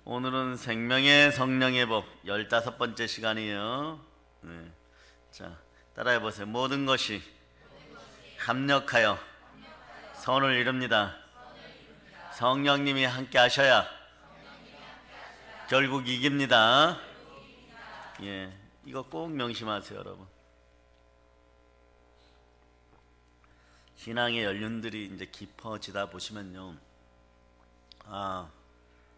오늘은 생명의 성령의 법 15번째 시간이에요. 네. 자, 따라해 보세요. 모든 것이 합력하여 선을 이룹니다. 성령님이 함께 하셔야 결국 이깁니다. 예, 이거 꼭 명심하세요, 여러분. 신앙의 연륜들이 이제 깊어지다 보시면요,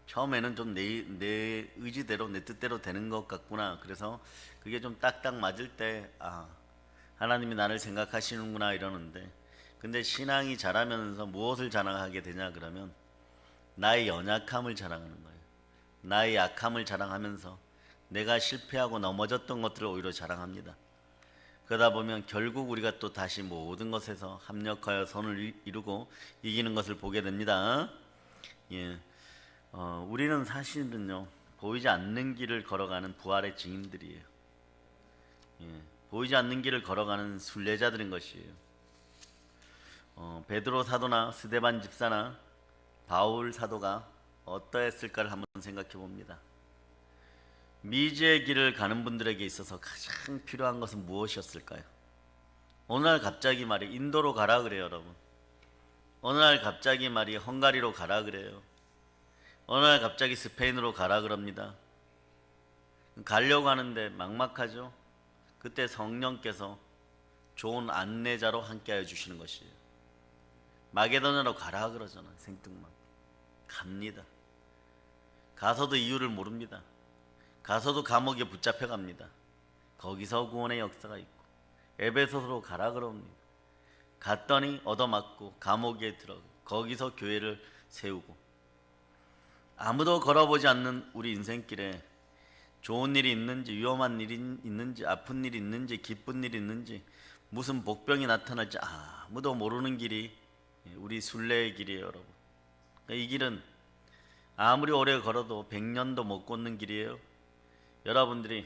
처음에는 좀 내 의지대로 내 뜻대로 되는 것 같구나. 그래서 그게 좀 딱딱 맞을 때 하나님이 나를 생각하시는구나 이러는데, 근데 신앙이 자라면서 무엇을 자랑하게 되냐 그러면 나의 연약함을 자랑하는 거예요. 나의 약함을 자랑하면서 내가 실패하고 넘어졌던 것들을 오히려 자랑합니다. 그러다 보면 결국 우리가 또 다시 모든 것에서 합력하여 선을 이루고 이기는 것을 보게 됩니다. 예. 우리는 사실은요, 보이지 않는 길을 걸어가는 부활의 증인들이에요. 예, 보이지 않는 길을 걸어가는 순례자들인 것이에요. 베드로 사도나 스데반 집사나 바울 사도가 어떠했을까를 한번 생각해 봅니다. 미지의 길을 가는 분들에게 있어서 가장 필요한 것은 무엇이었을까요? 어느 날 갑자기 말이 인도로 가라 그래요, 여러분. 어느 날 갑자기 말이 헝가리로 가라 그래요. 어느 날 갑자기 스페인으로 가라 그럽니다. 가려고 하는데 막막하죠. 그때 성령께서 좋은 안내자로 함께하여 주시는 것이에요. 마게도냐로 가라 그러잖아. 생뚱맞게 갑니다. 가서도 이유를 모릅니다. 가서도 감옥에 붙잡혀 갑니다. 거기서 구원의 역사가 있고, 에베소서로 가라 그럽니다. 갔더니 얻어맞고 감옥에 들어가고 거기서 교회를 세우고, 아무도 걸어보지 않는 우리 인생길에 좋은 일이 있는지, 위험한 일이 있는지, 아픈 일이 있는지, 기쁜 일이 있는지, 무슨 복병이 나타날지 아무도 모르는 길이 우리 순례의 길이에요, 여러분. 이 길은 아무리 오래 걸어도 100년도 못 걷는 길이에요. 여러분들이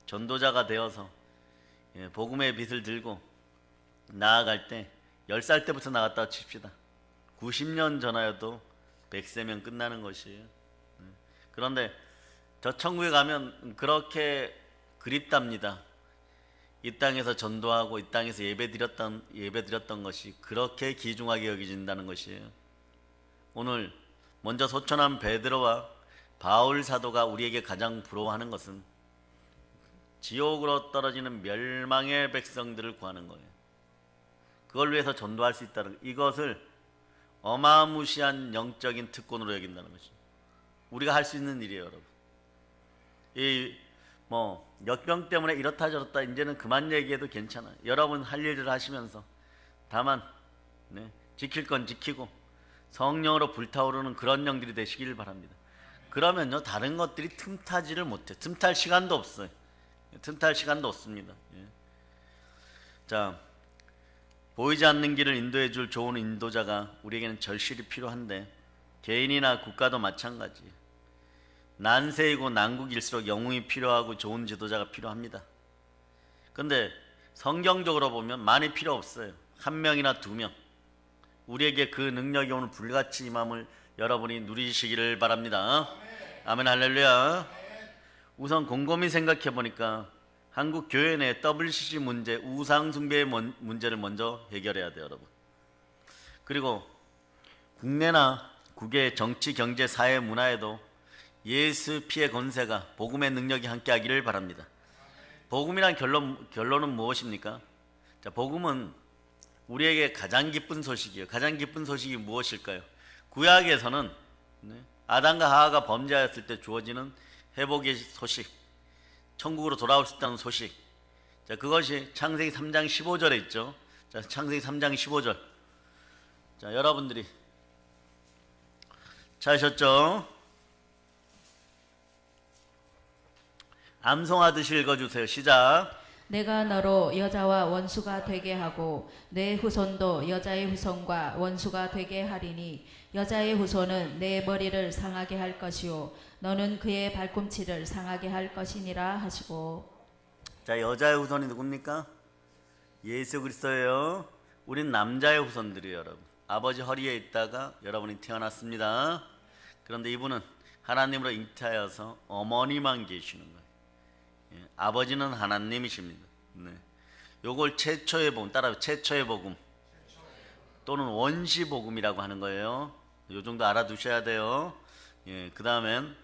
전도자가 되어서 복음의 빛을 들고 나아갈 때 10살 때부터 나갔다 칩시다. 90년 전하여도 100세면 끝나는 것이에요. 그런데 저 천국에 가면 그렇게 그립답니다. 이 땅에서 전도하고 이 땅에서 예배드렸던 것이 그렇게 귀중하게 여겨진다는 것이에요. 오늘 먼저 소천한 베드로와 바울 사도가 우리에게 가장 부러워하는 것은 지옥으로 떨어지는 멸망의 백성들을 구하는 거예요. 그걸 위해서 전도할 수 있다는, 이것을 어마무시한 영적인 특권으로 여긴다는 것이죠. 우리가 할 수 있는 일이에요, 여러분. 역병 때문에 이렇다 저렇다 이제는 그만 얘기해도 괜찮아요. 여러분 할 일을 하시면서 다만 지킬 건 지키고 성령으로 불타오르는 그런 영들이 되시길 바랍니다. 그러면요, 다른 것들이 틈타지를 못해. 틈탈 시간도 없어요. 틈탈 시간도 없습니다. 자, 보이지 않는 길을 인도해 줄 좋은 인도자가 우리에게는 절실히 필요한데, 개인이나 국가도 마찬가지예요. 난세이고 난국일수록 영웅이 필요하고 좋은 지도자가 필요합니다. 근데 성경적으로 보면 많이 필요 없어요. 한 명이나 두 명. 우리에게 그 능력이 오늘 불같이 임함을 여러분이 누리시기를 바랍니다. 아멘, 할렐루야. 우선 곰곰이 생각해 보니까 한국 교회 내 WCC 문제, 우상 숭배의 문제를 먼저 해결해야 돼요, 여러분. 그리고 국내나 국외 정치, 경제, 사회, 문화에도 예수 피해 권세가, 복음의 능력이 함께하기를 바랍니다. 복음이란 결론은 무엇입니까? 자, 복음은 우리에게 가장 기쁜 소식이에요. 가장 기쁜 소식이 무엇일까요? 구약에서는 아담과 하와가 범죄하였을 때 주어지는 회복의 소식, 천국으로 돌아올 수 있다는 소식. 자, 그것이 창세기 3장 15절에 있죠. 자, 창세기 3장 15절. 자, 여러분들이 찾으셨죠? 암송하듯이 읽어주세요. 시작. 내가 너로 여자와 원수가 되게 하고 내 후손도 여자의 후손과 원수가 되게 하리니 여자의 후손은 내 머리를 상하게 할 것이요 너는 그의 발꿈치를 상하게 할 것이니라 하시고. 자, 여자의 후손이 누굽니까? 예수 그리스도예요. 우린 남자의 후손들이에요, 여러분. 아버지 허리에 있다가 여러분이 태어났습니다. 그런데 이분은 하나님으로 잉태하여서 어머니만 계시는 거예요. 예, 아버지는 하나님이십니다. 네. 요걸 최초의 복음, 따라요. 최초의 복음 또는 원시 복음이라고 하는 거예요. 요 정도 알아두셔야 돼요. 예, 그 다음엔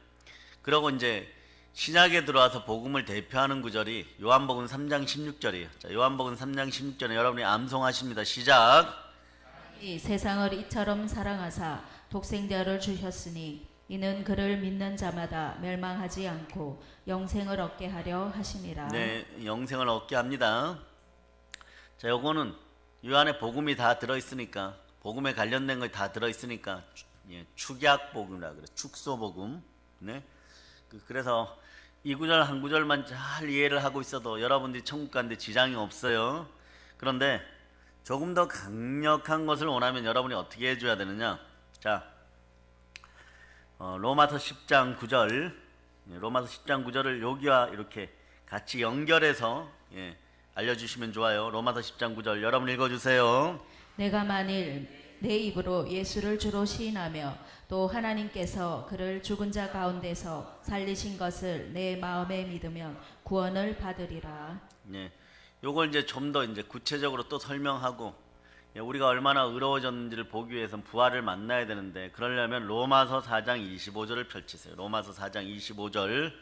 그러고 이제 신약에 들어와서 복음을 대표하는 구절이 요한복음 3장 16절이에요. 자, 요한복음 3장 16절에 여러분이 암송하십니다. 시작. 이 세상을 이처럼 사랑하사 독생자를 주셨으니 이는 그를 믿는 자마다 멸망하지 않고 영생을 얻게 하려 하심이라. 네, 영생을 얻게 합니다. 자, 요거는 요 안에 복음이 다 들어있으니까, 복음에 관련된 거 다 들어있으니까, 예, 축약복음이라 그래. 축소복음. 네. 그래서 이 구절 한 구절만 잘 이해를 하고 있어도 여러분들이 천국 가는데 지장이 없어요. 그런데 조금 더 강력한 것을 원하면 여러분이 어떻게 해줘야 되느냐? 자, 로마서 10장 9절, 로마서 10장 9절을 여기와 이렇게 같이 연결해서 알려주시면 좋아요. 로마서 10장 9절 여러분 읽어주세요. 내가 만일 내 입으로 예수를 주로 시인하며 또 하나님께서 그를 죽은 자 가운데서 살리신 것을 내 마음에 믿으면 구원을 받으리라. 네, 요걸 이제 좀 더 이제 구체적으로 또 설명하고 우리가 얼마나 의로워졌는지를 보기 위해서는 부활을 만나야 되는데 그러려면 로마서 4장 25절을 펼치세요. 로마서 4장 25절.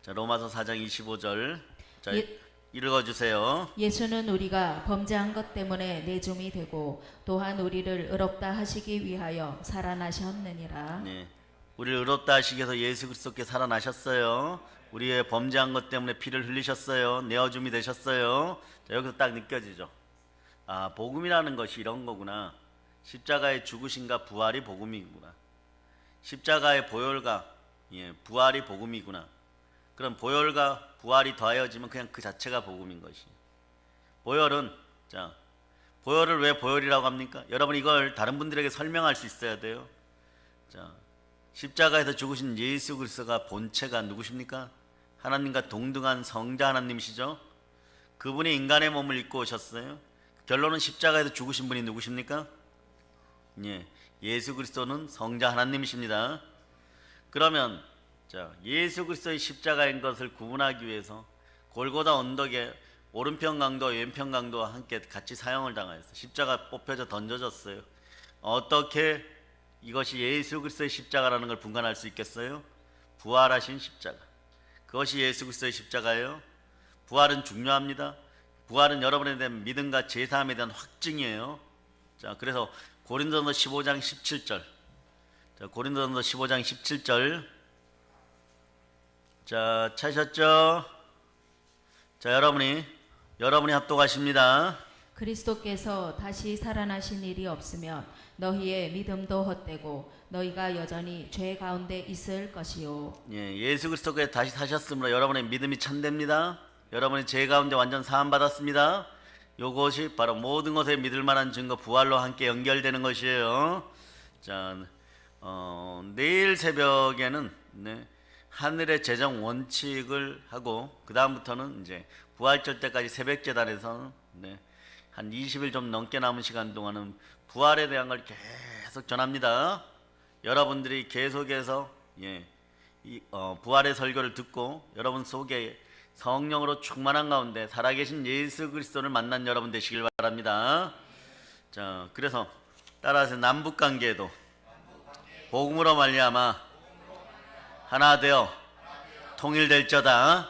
자, 로마서 4장 25절. 자, 읽어주세요. 예수는 우리가 범죄한 것 때문에 내줌이 되고 또한 우리를 의롭다 하시기 위하여 살아나셨느니라. 네, 우리를 의롭다 하시기 위해서 예수 그리스도께 살아나셨어요. 우리의 범죄한 것 때문에 피를 흘리셨어요. 내어줌이 되셨어요. 자, 여기서 딱 느껴지죠. 아, 복음이라는 것이 이런 거구나. 십자가의 죽으심과 부활이 복음이구나. 십자가의 보혈과 부활이 복음이구나. 그럼 보혈과 부활이 더하여지면 그냥 그 자체가 복음인 것이. 보혈은, 자, 보혈을 왜 보혈이라고 합니까? 여러분 이걸 다른 분들에게 설명할 수 있어야 돼요. 자, 십자가에서 죽으신 예수 그리스도가 본체가 누구십니까? 하나님과 동등한 성자 하나님이시죠. 그분이 인간의 몸을 입고 오셨어요. 결론은 십자가에서 죽으신 분이 누구십니까? 예수 그리스도는 성자 하나님이십니다. 그러면 자, 예수 그리스도의 십자가인 것을 구분하기 위해서 골고다 언덕에 오른편 강도와 왼편 강도와 함께 같이 사형을 당하였어요. 십자가 뽑혀져 던져졌어요. 어떻게 이것이 예수 그리스도의 십자가라는 걸 분간할 수 있겠어요? 부활하신 십자가. 그것이 예수 그리스도의 십자가예요. 부활은 중요합니다. 부활은 여러분에 대한 믿음과 제사함에 대한 확증이에요. 자, 그래서 고린도전서 15장 17절. 자, 고린도전서 15장 17절. 자, 찾으셨죠? 자, 여러분이 합독하십니다. 그리스도께서 다시 살아나신 일이 없으면 너희의 믿음도 헛되고 너희가 여전히 죄 가운데 있을 것이요. 예수 그리스도께서 다시 사셨으므로 여러분의 믿음이 참됩니다. 여러분의 죄 가운데 완전 사함 받았습니다. 요것이 바로 모든 것에 믿을 만한 증거 부활로 함께 연결되는 것이에요. 자, 내일 새벽에는 하늘의 재정 원칙을 하고 그 다음부터는 이제 부활절 때까지 새벽 재단에서 한 20일 좀 넘게 남은 시간 동안은 부활에 대한 걸 계속 전합니다. 여러분들이 계속해서 부활의 설교를 듣고 여러분 속에 성령으로 충만한 가운데 살아계신 예수 그리스도를 만난 여러분 되시길 바랍니다. 자, 그래서 따라서 남북 관계에도 복음으로 말미암아 하나 되어 통일될저다.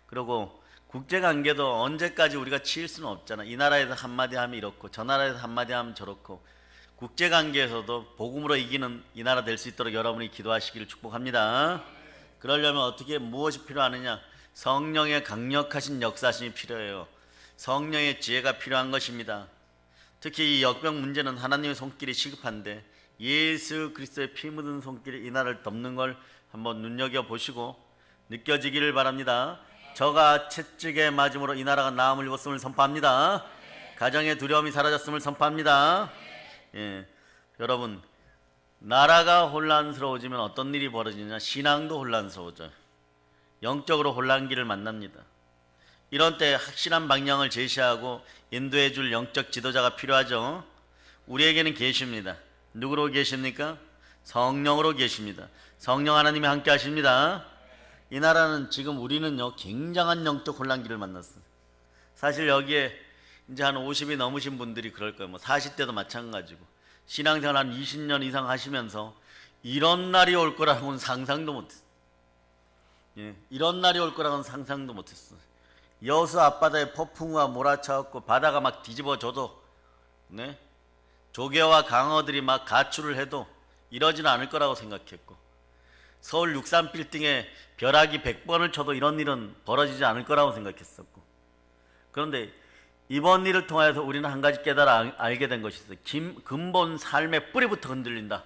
그리고 국제관계도 언제까지 우리가 치일 수는 없잖아. 이 나라에서 한마디 하면 이렇고 저 나라에서 한마디 하면 저렇고 국제관계에서도 복음으로 이기는 이 나라 될 수 있도록 여러분이 기도하시기를 축복합니다. 그러려면 어떻게 무엇이 필요하느냐? 성령의 강력하신 역사심이 필요해요. 성령의 지혜가 필요한 것입니다. 특히 이 역병 문제는 하나님의 손길이 시급한데 예수 그리스도의 피 묻은 손길이 이 나라를 덮는 걸 한번 눈여겨보시고 느껴지기를 바랍니다. 저가 채찍에 맞음으로 이 나라가 나음을 입었음을 선포합니다. 가정의 두려움이 사라졌음을 선포합니다. 여러분, 나라가 혼란스러워지면 어떤 일이 벌어지냐? 신앙도 혼란스러워져요. 영적으로 혼란기를 만납니다. 이런 때 확실한 방향을 제시하고 인도해 줄 영적 지도자가 필요하죠. 우리에게는 계십니다. 누구로 계십니까? 성령으로 계십니다. 성령 하나님이 함께 하십니다. 이 나라는 지금 우리는요 굉장한 영적 혼란기를 만났어요. 사실 여기에 이제 한 50이 넘으신 분들이 그럴 거예요. 뭐 40대도 마찬가지고 신앙생활 한 20년 이상 하시면서 이런 날이 올 거라고는 상상도 못했어요. 이런 날이 올 거라고는 상상도 못했어요. 여수 앞바다에 폭풍우가 몰아쳐갖고 바다가 막 뒤집어져도 조개와 강어들이 막 가출을 해도 이러지는 않을 거라고 생각했고, 서울 63빌딩에 벼락이 100번을 쳐도 이런 일은 벌어지지 않을 거라고 생각했었고, 그런데 이번 일을 통해서 우리는 한 가지 깨달아 알게 된 것이 있어요. 근본 삶의 뿌리부터 흔들린다.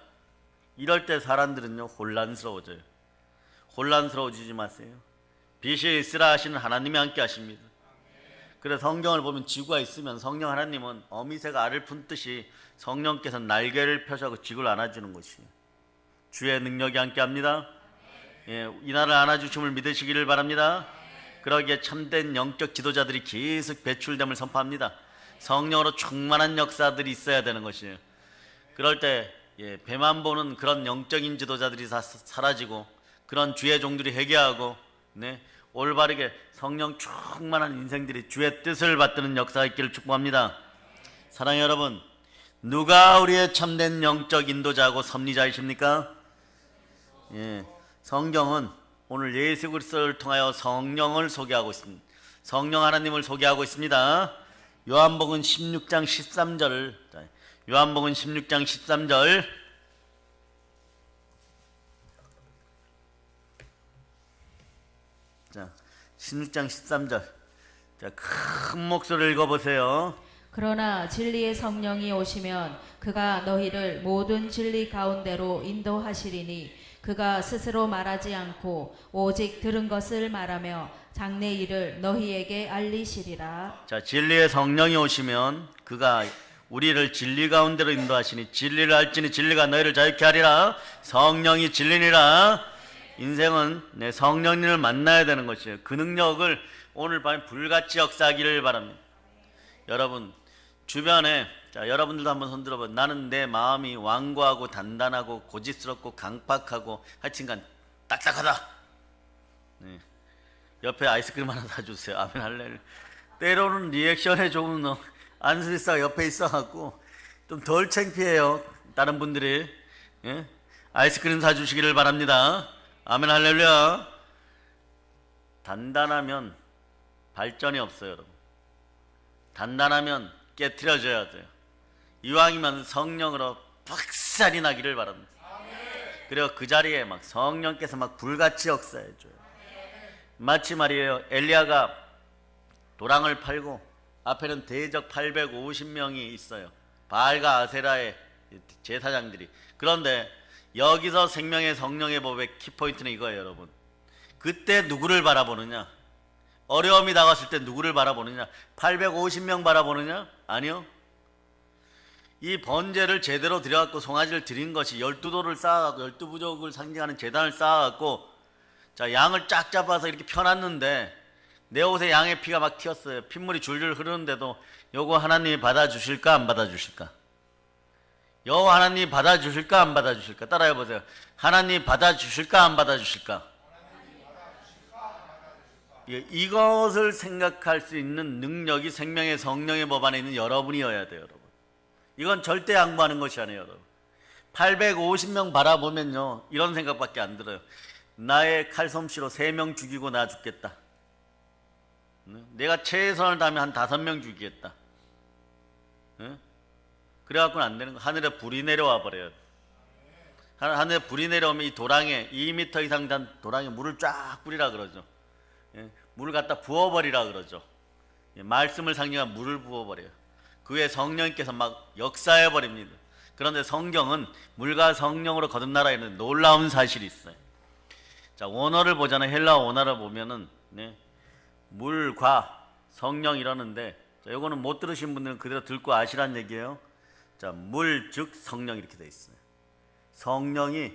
이럴 때 사람들은요 혼란스러워져요. 혼란스러워지지 마세요. 빛이 있으라 하시는 하나님이 함께 하십니다. 그래서 성경을 보면 지구가 있으면 성령 하나님은 어미새가 알을 품듯이 성령께서 날개를 펴셔서 지구를 안아주는 것이에요. 주의 능력이 함께 합니다. 이 나라를 안아주심을 믿으시기를 바랍니다. 그러기에 참된 영적 지도자들이 계속 배출됨을 선포합니다. 성령으로 충만한 역사들이 있어야 되는 것이에요. 그럴 때 배만 보는 그런 영적인 지도자들이 다 사라지고 그런 주의 종들이 회개하고 올바르게 성령 충만한 인생들이 주의 뜻을 받드는 역사가 있기를 축복합니다. 사랑하는 여러분, 누가 우리의 참된 영적 인도자하고 섭리자이십니까? 성경은 오늘 예수 그리스도를 통하여 성령을 소개하고 있습니다. 성령 하나님을 소개하고 있습니다. 요한복음 16장 13절, 요한복음 16장 13절, 자, 16장 13절, 자, 큰 목소리를 읽어보세요. 그러나 진리의 성령이 오시면 그가 너희를 모든 진리 가운데로 인도하시리니 그가 스스로 말하지 않고 오직 들은 것을 말하며 장래 일을 너희에게 알리시리라. 자, 진리의 성령이 오시면 그가 우리를 진리 가운데로 인도하시니 진리를 알지니 진리가 너희를 자유케 하리라. 성령이 진리니라. 인생은 성령님을 만나야 되는 것이에요. 그 능력을 오늘 밤에 불같이 역사하기를 바랍니다. 여러분 주변에, 자, 여러분들도 한번 손들어봐. 나는 내 마음이 완고하고 단단하고 고집스럽고 강팍하고 하여튼간 딱딱하다. 옆에 아이스크림 하나 사주세요. 아멘 할렐루야. 때로는 리액션에 조금 안수리사가 옆에 있어갖고 좀 덜 창피해요. 다른 분들이 아이스크림 사주시기를 바랍니다. 아멘 할렐루야. 단단하면 발전이 없어요, 여러분. 단단하면 깨트려져야 돼요. 이왕이면 성령으로 박살이 나기를 바랍니다. 그리고 그 자리에 막 성령께서 막 불같이 역사해줘요. 마치 말이에요, 엘리야가 도랑을 팔고 앞에는 대적 850명이 있어요. 바알과 아세라의 제사장들이. 그런데 여기서 생명의 성령의 법의 키포인트는 이거예요, 여러분. 그때 누구를 바라보느냐? 어려움이 다가왔을 때 누구를 바라보느냐? 850명 바라보느냐? 아니요. 이 번제를 제대로 드려갖고 송아지를 드린 것이 12돌을 쌓아갖고 12부족을 상징하는 제단을 쌓아갖고, 자, 양을 쫙 잡아서 이렇게 펴놨는데 내 옷에 양의 피가 막 튀었어요. 핏물이 줄줄 흐르는데도 요거 하나님이 받아주실까 안 받아주실까? 여호와 하나님이 받아주실까 안 받아주실까? 따라해보세요. 하나님이 받아주실까 안 받아주실까? 이것을 생각할 수 있는 능력이 생명의 성령의 법 안에 있는 여러분이어야 돼요, 여러분. 이건 절대 양보하는 것이 아니에요, 여러분. 850명 바라보면요 이런 생각밖에 안 들어요. 나의 칼솜씨로 3명 죽이고 나 죽겠다. 내가 최선을 다하면 한 5명 죽이겠다. 그래갖고는 안 되는 거. 하늘에 불이 내려와 버려요. 하늘에 불이 내려오면 이 도랑에 2m 이상 된 도랑에 물을 쫙 뿌리라 그러죠. 물을 갖다 부어버리라 그러죠. 말씀을 상징한 물을 부어버려요. 그 후에 성령님께서 막 역사해버립니다. 그런데 성경은 물과 성령으로 거듭나라에는 놀라운 사실이 있어요. 자, 원어를 보잖아요. 헬라어 원어를 보면은 물과 성령 이러는데, 자, 요거는 못 들으신 분들은 그대로 듣고 아시란 얘기예요. 자, 물 즉 성령 이렇게 돼 있어요. 성령이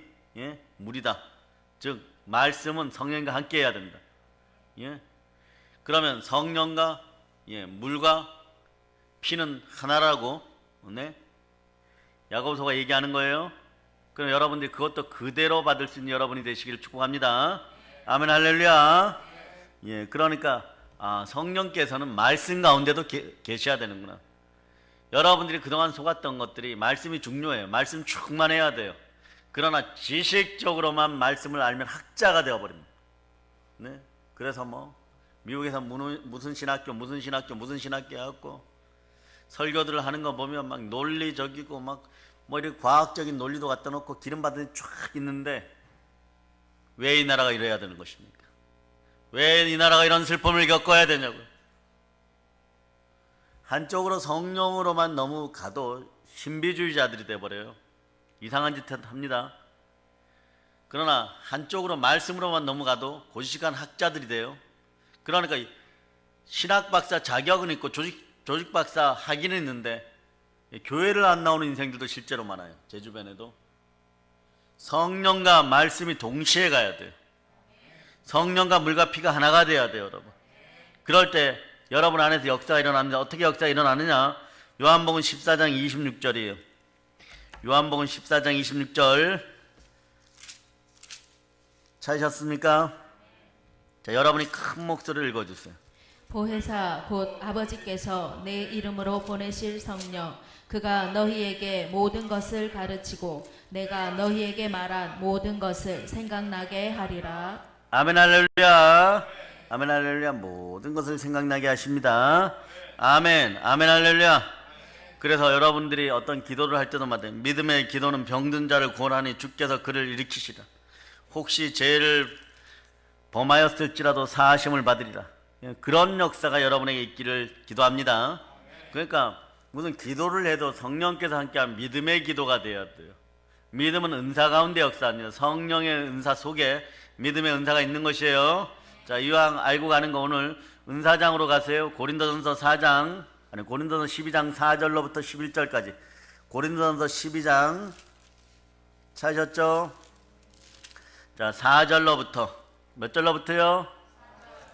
물이다. 즉 말씀은 성령과 함께 해야 된다. 그러면 성령과 물과 피는 하나라고 야고보서가 얘기하는 거예요. 그럼 여러분들이 그것도 그대로 받을 수 있는 여러분이 되시기를 축복합니다. 아멘 할렐루야. 예, 그러니까 성령께서는 말씀 가운데도 계셔야 되는구나. 여러분들이 그동안 속았던 것들이 말씀이 중요해요. 말씀 충만해야 돼요. 그러나 지식적으로만 말씀을 알면 학자가 되어버립니다. 네? 그래서 미국에서 무슨 신학교 해갖고 설교들을 하는 거 보면 막 논리적이고 이렇게 과학적인 논리도 갖다 놓고 기름 받은 쫙 있는데 왜 이 나라가 이래야 되는 것입니까? 왜 이 나라가 이런 슬픔을 겪어야 되냐고요. 한쪽으로 성령으로만 너무 가도 신비주의자들이 돼버려요. 이상한 짓 합니다. 그러나 한쪽으로 말씀으로만 넘어가도 고지식한 학자들이 돼요. 그러니까 신학 박사 자격은 있고 조직 박사 학위는 있는데 교회를 안 나오는 인생들도 실제로 많아요. 제 주변에도. 성령과 말씀이 동시에 가야 돼요. 성령과 물과 피가 하나가 돼야 돼요, 여러분. 그럴 때 여러분 안에서 역사가 일어납니다. 어떻게 역사가 일어나느냐? 요한복음 14장 26절이에요. 요한복음 14장 26절 찾으셨습니까? 자, 여러분이 큰 목소리를 읽어주세요. 보혜사 곧 아버지께서 내 이름으로 보내실 성령 그가 너희에게 모든 것을 가르치고 내가 너희에게 말한 모든 것을 생각나게 하리라. 아멘 할렐루야. 아멘 할렐루야. 모든 것을 생각나게 하십니다. 아멘. 아멘 할렐루야. 그래서 여러분들이 어떤 기도를 할 때마다 믿음의 기도는 병든 자를 구원하니 주께서 그를 일으키시라. 혹시 죄를 범하였을지라도 사하심을 받으리라. 그런 역사가 여러분에게 있기를 기도합니다. 그러니까 무슨 기도를 해도 성령께서 함께한 믿음의 기도가 되어야 돼요. 믿음은 은사 가운데 역사합니다. 성령의 은사 속에 믿음의 은사가 있는 것이에요. 자, 이왕 알고 가는 거 오늘 은사장으로 가세요. 고린도전서 12장 4절로부터 11절까지. 고린도전서 12장 찾으셨죠? 자, 4절로부터 몇 절로부터요?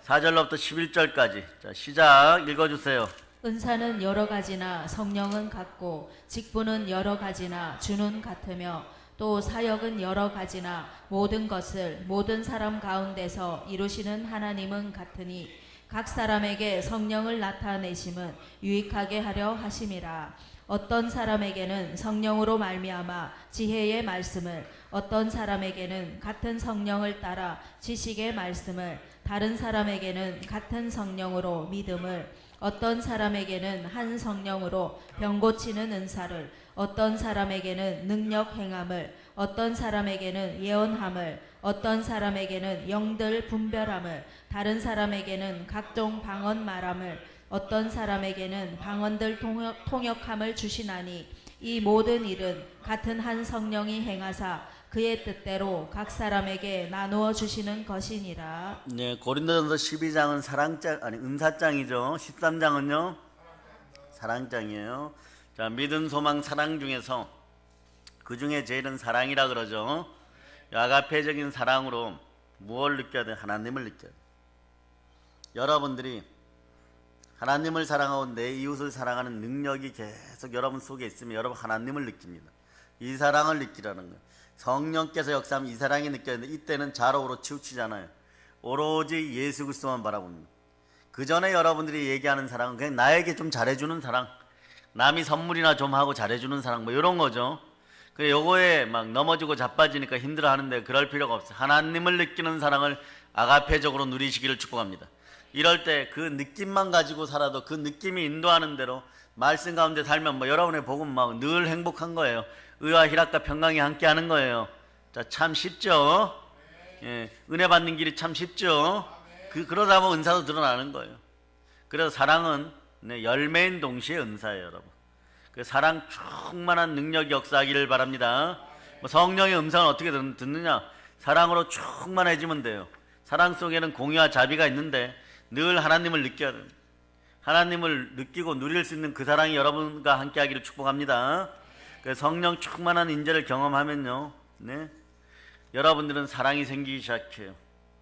4절로부터 11절까지. 자, 시작 읽어주세요. 은사는 여러 가지나 성령은 같고 직분은 여러 가지나 주는 같으며 또 사역은 여러 가지나 모든 것을 모든 사람 가운데서 이루시는 하나님은 같으니 각 사람에게 성령을 나타내심은 유익하게 하려 하심이라. 어떤 사람에게는 성령으로 말미암아 지혜의 말씀을, 어떤 사람에게는 같은 성령을 따라 지식의 말씀을, 다른 사람에게는 같은 성령으로 믿음을, 어떤 사람에게는 한 성령으로 병 고치는 은사를, 어떤 사람에게는 능력 행함을, 어떤 사람에게는 예언함을, 어떤 사람에게는 영들 분별함을, 다른 사람에게는 각종 방언 말함을, 어떤 사람에게는 방언들 통역함을 주시나니 이 모든 일은 같은 한 성령이 행하사 그의 뜻대로 각 사람에게 나누어 주시는 것이니라. 네, 고린도전서 12장은 은사장이죠. 13장은요 사랑장이에요. 자, 믿음, 소망, 사랑 중에서 그 중에 제일은 사랑이라 그러죠. 아가페적인 사랑으로 무엇을 느껴야 돼? 하나님을 느껴야 돼. 여러분들이 하나님을 사랑하고 내 이웃을 사랑하는 능력이 계속 여러분 속에 있으면 여러분 하나님을 느낍니다. 이 사랑을 느끼라는 거예요. 성령께서 역사하면 이 사랑이 느껴지는데 이때는 좌로우로 치우치잖아요. 오로지 예수 그리스도만 바라봅니다. 그 전에 여러분들이 얘기하는 사랑은 그냥 나에게 좀 잘해주는 사랑, 남이 선물이나 좀 하고 잘해주는 사랑, 이런 거죠. 그래, 요거에 막 넘어지고 자빠지니까 힘들어하는데 그럴 필요가 없어요. 하나님을 느끼는 사랑을 아가페적으로 누리시기를 축복합니다. 이럴 때 그 느낌만 가지고 살아도 그 느낌이 인도하는 대로 말씀 가운데 살면 여러분의 복음 늘 행복한 거예요. 의와 희락과 평강이 함께하는 거예요. 자, 참 쉽죠? 예, 은혜 받는 길이 참 쉽죠? 그러다 보면 은사도 드러나는 거예요. 그래서 사랑은 열매인 동시에 은사예요, 여러분. 그 사랑 충만한 능력이 역사하기를 바랍니다. 성령의 음성은 어떻게 듣느냐? 사랑으로 충만해지면 돼요. 사랑 속에는 공의와 자비가 있는데 늘 하나님을 느껴야 됩니다. 하나님을 느끼고 누릴 수 있는 그 사랑이 여러분과 함께하기를 축복합니다. 성령 충만한 인재를 경험하면요, 여러분들은 사랑이 생기기 시작해요.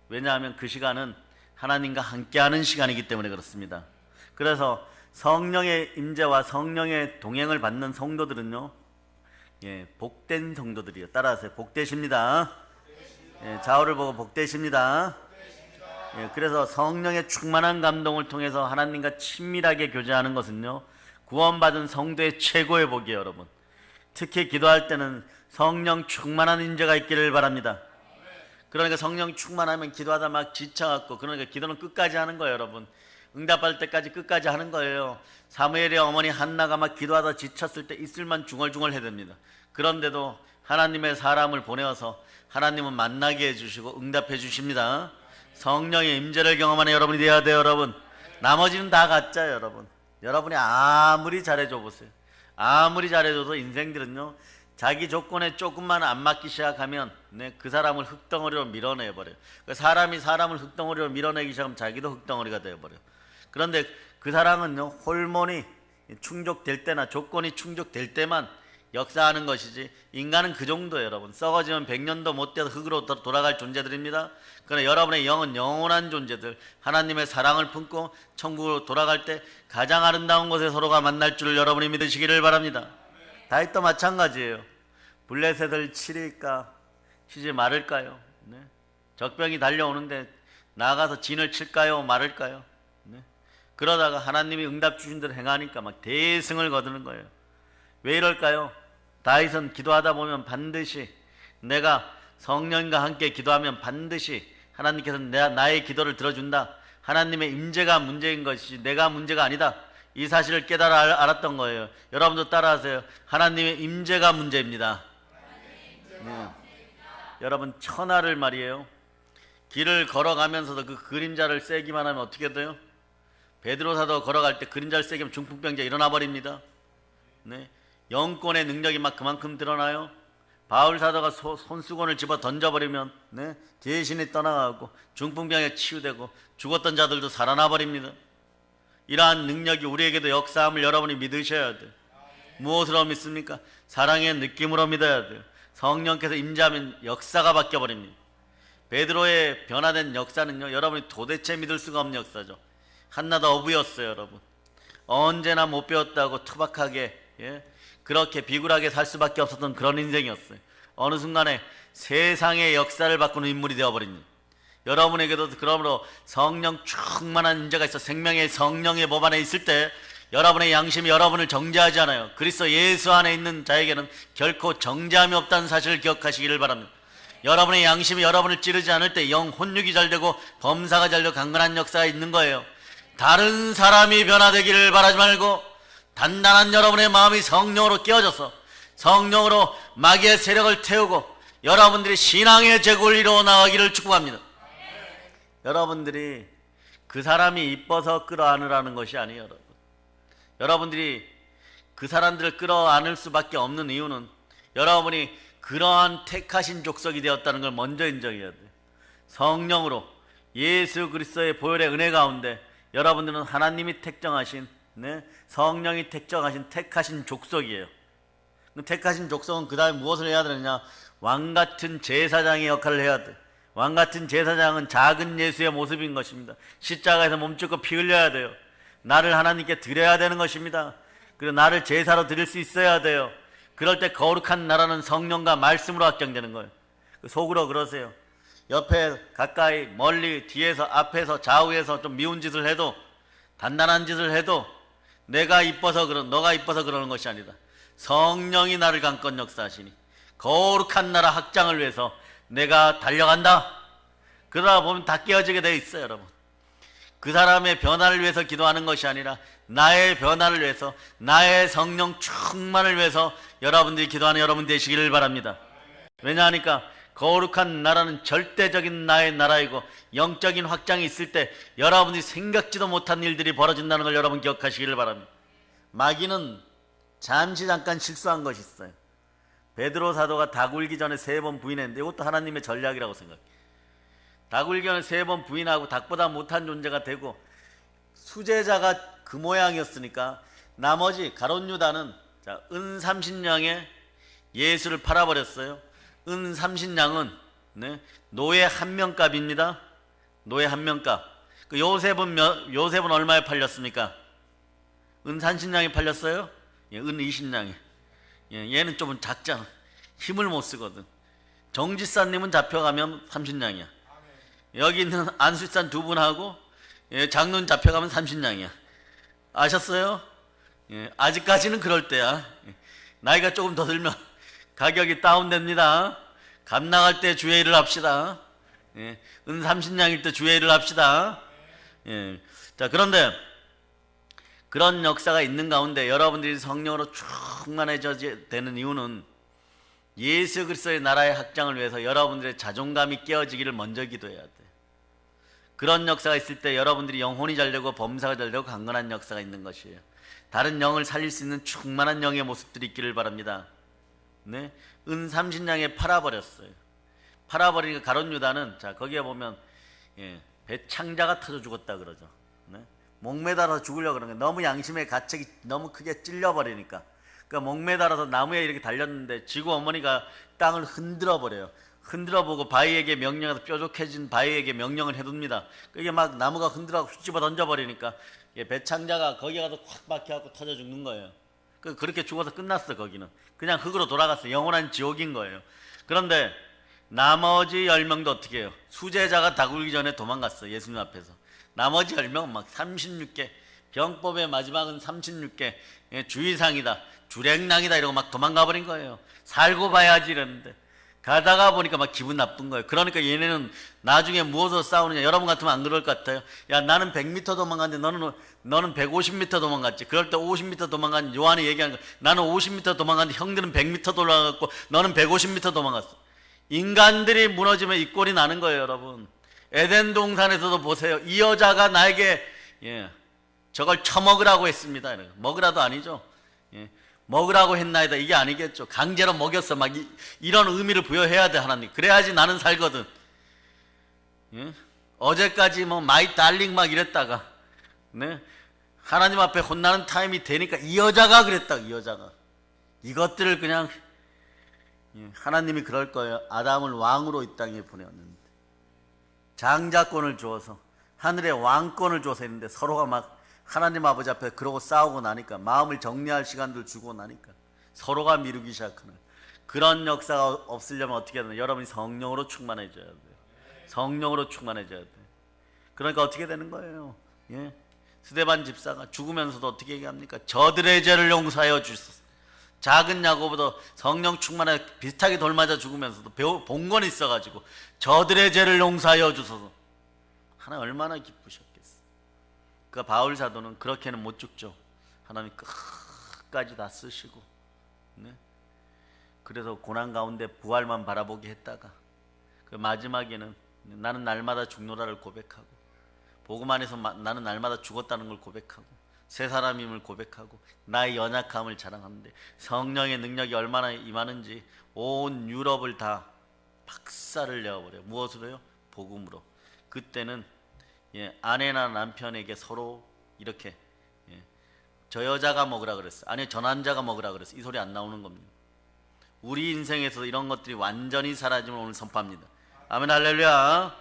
왜냐하면 그 시간은 하나님과 함께하는 시간이기 때문에 그렇습니다. 그래서 성령의 임재와 성령의 동행을 받는 성도들은요, 예, 복된 성도들이요. 따라하세요. 복되십니다. 예, 좌우를 보고 복되십니다. 예, 그래서 성령의 충만한 감동을 통해서 하나님과 친밀하게 교제하는 것은요, 구원받은 성도의 최고의 복이에요, 여러분. 특히 기도할 때는 성령 충만한 인재가 있기를 바랍니다. 그러니까 성령 충만하면 기도하다 막 지쳐갖고, 그러니까 기도는 끝까지 하는 거예요, 여러분. 응답할 때까지 끝까지 하는 거예요. 사무엘의 어머니 한나가 막 기도하다 지쳤을 때 이슬만 중얼중얼 해댑니다. 그런데도 하나님의 사람을 보내어서 하나님은 만나게 해주시고 응답해 주십니다. 성령의 임재를 경험하는 여러분이 되어야 돼요, 여러분. 나머지는 다 가짜예요, 여러분. 여러분이 아무리 잘해줘 보세요. 아무리 잘해줘도 인생들은요, 자기 조건에 조금만 안 맞기 시작하면 그 사람을 흙덩어리로 밀어내버려요. 사람이 사람을 흙덩어리로 밀어내기 시작하면 자기도 흙덩어리가 되어버려요. 그런데 그 사람은요, 호르몬이 충족될 때나 조건이 충족될 때만 역사하는 것이지, 인간은 그 정도예요, 여러분. 썩어지면 100년도 못 돼서 흙으로 돌아갈 존재들입니다. 그러나 여러분의 영은 영원한 존재들, 하나님의 사랑을 품고 천국으로 돌아갈 때 가장 아름다운 곳에 서로가 만날 줄을 여러분이 믿으시기를 바랍니다. 다윗도 마찬가지예요. 블레셋을 치릴까 치지 말을까요? 네. 적병이 달려오는데 나가서 진을 칠까요 말을까요? 네. 그러다가 하나님이 응답 주신 대로 행하니까 막 대승을 거두는 거예요. 왜 이럴까요? 다윗은 기도하다 보면 반드시, 내가 성령과 함께 기도하면 반드시 하나님께서 나의 기도를 들어준다, 하나님의 임재가 문제인 것이지 내가 문제가 아니다, 이 사실을 깨달아 알았던 거예요. 여러분도 따라하세요. 하나님의 임재가 문제입니다. 네. 여러분, 천하를 말이에요, 길을 걸어가면서도 그 그림자를 쐬기만 하면 어떻게 돼요? 베드로 사도 걸어갈 때 그림자를 쐬게 하면 중풍병자 일어나 버립니다. 네. 영권의 능력이 막 그만큼 드러나요. 바울 사도가 손수건을 집어 던져버리면 대신이 떠나가고 중풍병에 치유되고 죽었던 자들도 살아나 버립니다. 이러한 능력이 우리에게도 역사함을 여러분이 믿으셔야 돼요. 무엇으로 믿습니까? 사랑의 느낌으로 믿어야 돼요. 성령께서 임재하면 역사가 바뀌어버립니다. 베드로의 변화된 역사는요, 여러분이 도대체 믿을 수가 없는 역사죠. 한나도 어부였어요, 여러분. 언제나 못 배웠다고 투박하게, 그렇게 비굴하게 살 수밖에 없었던 그런 인생이었어요. 어느 순간에 세상의 역사를 바꾸는 인물이 되어버립니다. 여러분에게도 그러므로 성령 충만한 인재가 있어 생명의 성령의 법 안에 있을 때 여러분의 양심이 여러분을 정죄하지 않아요. 그리스도 예수 안에 있는 자에게는 결코 정죄함이 없다는 사실을 기억하시기를 바랍니다. 여러분의 양심이 여러분을 찌르지 않을 때 영 혼육이 잘 되고 범사가 잘 되고 강건한 역사가 있는 거예요. 다른 사람이 변화되기를 바라지 말고 단단한 여러분의 마음이 성령으로 깨어져서 성령으로 마귀의 세력을 태우고 여러분들이 신앙의 제국을 이루어 나가기를 축복합니다. 여러분들이 그 사람이 이뻐서 끌어안으라는 것이 아니에요, 여러분. 여러분들이 그 사람들을 끌어안을 수밖에 없는 이유는 여러분이 그러한 택하신 족속이 되었다는 걸 먼저 인정해야 돼요. 성령으로 예수 그리스도의 보혈의 은혜 가운데 여러분들은 하나님이 택정하신, 성령이 택정하신 택하신 족속이에요. 택하신 족속은 그 다음에 무엇을 해야 되느냐? 왕같은 제사장의 역할을 해야 돼. 왕같은 제사장은 작은 예수의 모습인 것입니다. 십자가에서 몸짓고 피 흘려야 돼요. 나를 하나님께 드려야 되는 것입니다. 그리고 나를 제사로 드릴 수 있어야 돼요. 그럴 때 거룩한 나라는 성령과 말씀으로 확정되는 거예요. 속으로 그러세요. 옆에 가까이 멀리 뒤에서 앞에서 좌우에서 좀 미운 짓을 해도, 단단한 짓을 해도 내가 이뻐서 너가 이뻐서 그러는 것이 아니다. 성령이 나를 강권 역사하시니 거룩한 나라 확장을 위해서 내가 달려간다. 그러다 보면 다 깨어지게 되어 있어요, 여러분. 그 사람의 변화를 위해서 기도하는 것이 아니라 나의 변화를 위해서, 나의 성령 충만을 위해서 여러분들이 기도하는 여러분 되시기를 바랍니다. 왜냐하니까 거룩한 나라는 절대적인 나의 나라이고 영적인 확장이 있을 때 여러분들이 생각지도 못한 일들이 벌어진다는 걸 여러분 기억하시기를 바랍니다. 마귀는 잠깐 실수한 것이 있어요. 베드로 사도가 닭 울기 전에 3번 부인했는데 이것도 하나님의 전략이라고 생각해요. 닭 울기 전에 3번 부인하고 닭보다 못한 존재가 되고, 수제자가 그 모양이었으니까 나머지 가룟 유다는 은 30냥에 예수를 팔아버렸어요. 은 30냥은 노예 1명값입니다. 노예 1명값. 그 요셉은 얼마에 팔렸습니까? 은 30냥에 팔렸어요? 은 20냥에. 예, 얘는 좀 작잖아. 힘을 못 쓰거든. 정지사님은 잡혀가면 삼신량이야. 여기 있는 안수산 두 분하고 예, 장로님 잡혀가면 삼신량이야. 아셨어요? 예, 아직까지는 그럴 때야. 예, 나이가 조금 더 들면 가격이 다운됩니다. 감 나갈 때 주의를 합시다. 예, 삼신량일 때 주의를 합시다. 예, 자, 그런데 그런 역사가 있는 가운데 여러분들이 성령으로 충만해져야 되는 이유는 예수 그리스도의 나라의 확장을 위해서 여러분들의 자존감이 깨어지기를 먼저 기도해야 돼. 그런 역사가 있을 때 여러분들이 영혼이 잘되고 범사가 잘되고 강건한 역사가 있는 것이에요. 다른 영을 살릴 수 있는 충만한 영의 모습들이 있기를 바랍니다. 네? 삼신량에 팔아버렸어요. 팔아버리니까 가룟 유다는, 자, 거기에 보면 예, 배창자가 터져 죽었다 그러죠. 네? 목매달아서 죽으려고 그러는 거예요. 너무 양심의 가책이 너무 크게 찔려버리니까. 그러니까 목매달아서 나무에 이렇게 달렸는데 지구 어머니가 땅을 흔들어 버려요. 흔들어 보고 바위에게 명령해서 뾰족해진 바위에게 명령을 해둡니다. 그게 막 나무가 흔들어 휘집어 던져버리니까 배창자가 거기 가서 콱 박혀갖고 터져 죽는 거예요. 그렇게 죽어서 끝났어. 거기는 그냥 흙으로 돌아갔어. 영원한 지옥인 거예요. 그런데 나머지 10명도 어떻게 해요? 수제자가 다굴기 전에 도망갔어. 예수님 앞에서. 나머지 10명은 막 36개, 병법의 마지막은 36개, 주의상이다, 주랭랑이다 이러고 막 도망가 버린 거예요. 살고 봐야지 이랬는데 가다가 보니까 막 기분 나쁜 거예요. 그러니까 얘네는 나중에 무엇으로 싸우느냐. 여러분 같으면 안 그럴 것 같아요. 야, 나는 100m 도망갔는데 너는 150m 도망갔지. 그럴 때 50m 도망간 요한이 얘기하는 거. 나는 50m 도망갔는데 형들은 100m 돌아갔고 너는 150m 도망갔어. 인간들이 무너지면 이 꼴이 나는 거예요, 여러분. 에덴 동산에서도 보세요. 이 여자가 나에게 저걸 처먹으라고 했습니다. 먹으라도 아니죠. 먹으라고 했나이다. 이게 아니겠죠. 강제로 먹였어. 막 이런 의미를 부여해야 돼, 하나님. 그래야지 나는 살거든. 어제까지 뭐 마이 달링 막 이랬다가 하나님 앞에 혼나는 타임이 되니까 이 여자가 그랬다. 이 여자가 이것들을 그냥 하나님이 그럴 거예요. 아담을 왕으로 이 땅에 보내었는데 장자권을 주어서 하늘의 왕권을 줘서 했는데 서로가 막 하나님 아버지 앞에 그러고 싸우고 나니까 마음을 정리할 시간들 주고 나니까 서로가 미루기 시작하는 그런 역사가 없으려면 어떻게 해야 되나? 여러분이 성령으로 충만해져야 돼요. 성령으로 충만해져야 돼요. 그러니까 어떻게 되는 거예요? 스데반 집사가 죽으면서도 어떻게 얘기합니까? 저들의 죄를 용서하여 주소서. 작은 야고보도 성령 충만해 비슷하게 돌맞아 죽으면서도 본건이 있어가지고 저들의 죄를 용서하여 주소서. 하나님 얼마나 기쁘셨겠어. 그러니까 바울 사도는 그렇게는 못 죽죠. 하나님 끝까지 다 쓰시고 그래서 고난 가운데 부활만 바라보게 했다가 그 마지막에는 나는 날마다 죽노라를 고백하고 복음 안에서 나는 날마다 죽었다는 걸 고백하고 새 사람임을 고백하고 나의 연약함을 자랑하는데 성령의 능력이 얼마나 임하는지 온 유럽을 다 박살을 내어버려요. 무엇으로요? 복음으로. 그때는 아내나 남편에게 서로 이렇게 저 여자가 먹으라 그랬어. 아니 저 남자가 먹으라 그랬어. 이 소리 안 나오는 겁니다. 우리 인생에서 이런 것들이 완전히 사라짐을 오늘 선포합니다. 아멘 할렐루야.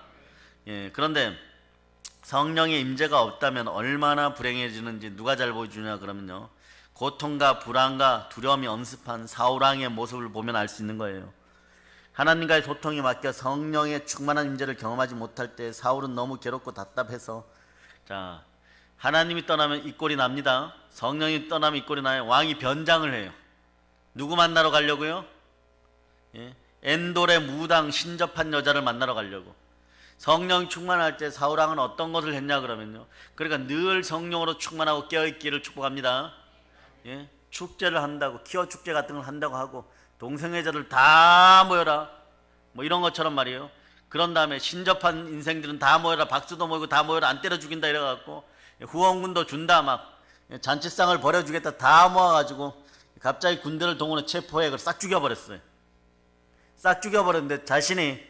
그런데 성령의 임재가 없다면 얼마나 불행해지는지 누가 잘 보여주냐 그러면요. 고통과 불안과 두려움이 엄습한 사울왕의 모습을 보면 알 수 있는 거예요. 하나님과의 소통이 막혀 성령의 충만한 임재를 경험하지 못할 때 사울은 너무 괴롭고 답답해서 자 하나님이 떠나면 이 꼴이 납니다. 성령이 떠나면 이 꼴이 나요. 왕이 변장을 해요. 누구 만나러 가려고요? 엔돌의 무당 신접한 여자를 만나러 가려고. 성령 충만할 때 사울왕은 어떤 것을 했냐 그러면요. 그러니까 늘 성령으로 충만하고 깨어있기를 축복합니다. 축제를 한다고 키워 축제 같은 걸 한다고 하고 동성애자들 다 모여라 뭐 이런 것처럼 말이에요. 그런 다음에 신접한 인생들은 다 모여라 박수도 모이고 다 모여라 안 때려 죽인다 이래갖고 후원군도 준다 막 잔치상을 벌여주겠다 다 모아가지고 갑자기 군대를 동원해 체포해 그걸 싹 죽여버렸어요. 싹 죽여버렸는데 자신이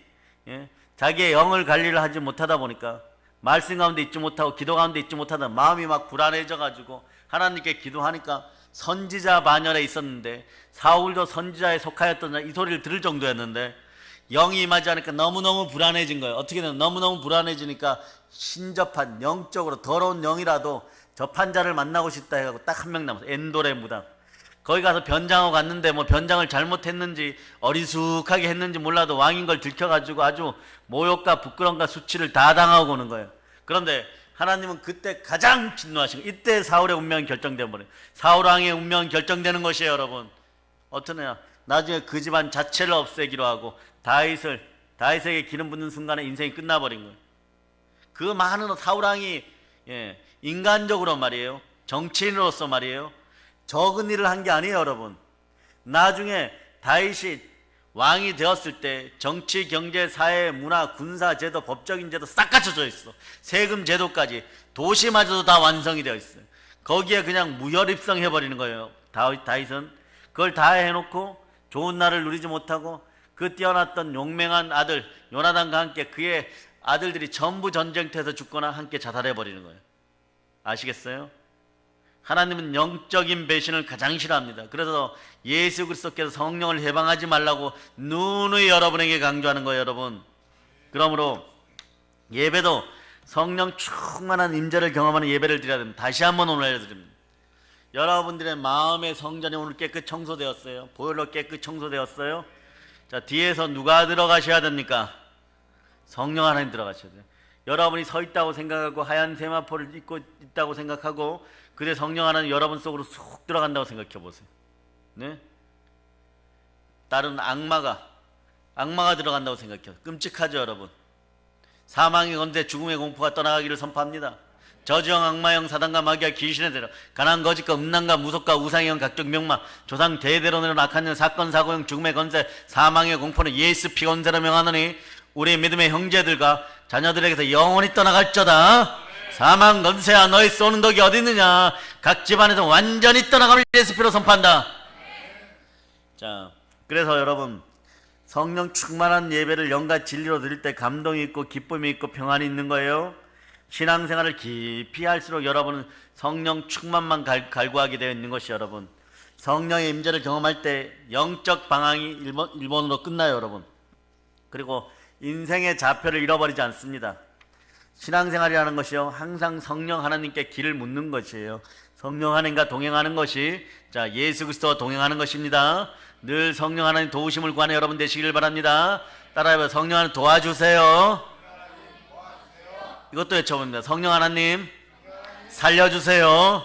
자기의 영을 관리를 하지 못하다 보니까 말씀 가운데 있지 못하고 기도 가운데 있지 못하다 마음이 막 불안해져가지고 하나님께 기도하니까 선지자 반열에 있었는데 사울도 선지자에 속하였던 이 소리를 들을 정도였는데 영이 임하지 않으니까 너무너무 불안해진 거예요. 어떻게 되면 너무너무 불안해지니까 신접한 영적으로 더러운 영이라도 접한 자를 만나고 싶다 해가지고 딱 한 명 남았어요. 엔돌의 무당. 거기 가서 변장하고 갔는데 뭐 변장을 잘못했는지 어리숙하게 했는지 몰라도 왕인 걸 들켜가지고 아주 모욕과 부끄러움과 수치를 다 당하고 오는 거예요. 그런데 하나님은 그때 가장 진노하신 거예요. 이때 사울의 운명이 결정되어 버려요. 사울 왕의 운명이 결정되는 것이에요, 여러분. 어떠냐? 나중에 그 집안 자체를 없애기로 하고 다윗에게 기름 붓는 순간에 인생이 끝나버린 거예요. 그 많은 사울 왕이 인간적으로 말이에요, 정치인으로서 말이에요, 적은 일을 한 게 아니에요, 여러분. 나중에 다윗이 왕이 되었을 때 정치, 경제, 사회, 문화, 군사 제도, 법적인 제도 싹 갖춰져 있어. 세금 제도까지, 도시마저도 다 완성이 되어 있어요. 거기에 그냥 무혈입성 해버리는 거예요. 다윗은 그걸 다 해놓고 좋은 날을 누리지 못하고 그 뛰어났던 용맹한 아들 요나단과 함께 그의 아들들이 전부 전쟁터에서 죽거나 함께 자살해버리는 거예요. 아시겠어요? 하나님은 영적인 배신을 가장 싫어합니다. 그래서 예수 그리스도께서 성령을 해방하지 말라고 누누이 여러분에게 강조하는 거예요, 여러분. 그러므로 예배도 성령 충만한 임재를 경험하는 예배를 드려야 됩니다. 다시 한번 오늘 알려드립니다. 여러분들의 마음의 성전이 오늘 깨끗 청소되었어요. 보혈로 깨끗 청소되었어요. 자, 뒤에서 누가 들어가셔야 됩니까? 성령 하나님 들어가셔야 돼요. 여러분이 서 있다고 생각하고 하얀 세마포를 입고 있다고 생각하고 그대 성령 하나님 여러분 속으로 쏙 들어간다고 생각해 보세요. 네? 다른 악마가 들어간다고 생각해요. 끔찍하죠, 여러분. 사망의 건대 죽음의 공포가 떠나가기를 선포합니다. 저주형, 악마형, 사단과 마귀와 귀신의 대로 가난, 거짓과 음란과 무속과 우상형, 각종 명망, 조상 대대로 내려온 악한 년, 사건, 사고형, 죽음의 건세, 사망의 공포는 예수 피 건세로 명하노니 우리 믿음의 형제들과 자녀들에게서 영원히 떠나갈저다. 사망 건세야, 너희 쏘는 독이 어디 있느냐. 각 집안에서 완전히 떠나감을 예수 피로 선포한다. 자, 그래서 여러분, 성령 충만한 예배를 영과 진리로 드릴 때 감동이 있고 기쁨이 있고 평안이 있는 거예요. 신앙생활을 깊이 할수록 여러분은 성령 충만만 갈구하게 되어 있는 것이, 여러분, 성령의 임재를 경험할 때 영적 방황이 일본으로 끝나요, 여러분. 그리고 인생의 좌표를 잃어버리지 않습니다. 신앙생활이라는 것이요, 항상 성령 하나님께 길을 묻는 것이에요. 성령 하나님과 동행하는 것이, 자, 예수 그리스도와 동행하는 것입니다. 늘 성령 하나님 도우심을 구하는 여러분 되시기를 바랍니다. 따라해봐요. 성령 하나님 도와주세요. 이것도 외쳐봅니다. 성령 하나님 살려주세요.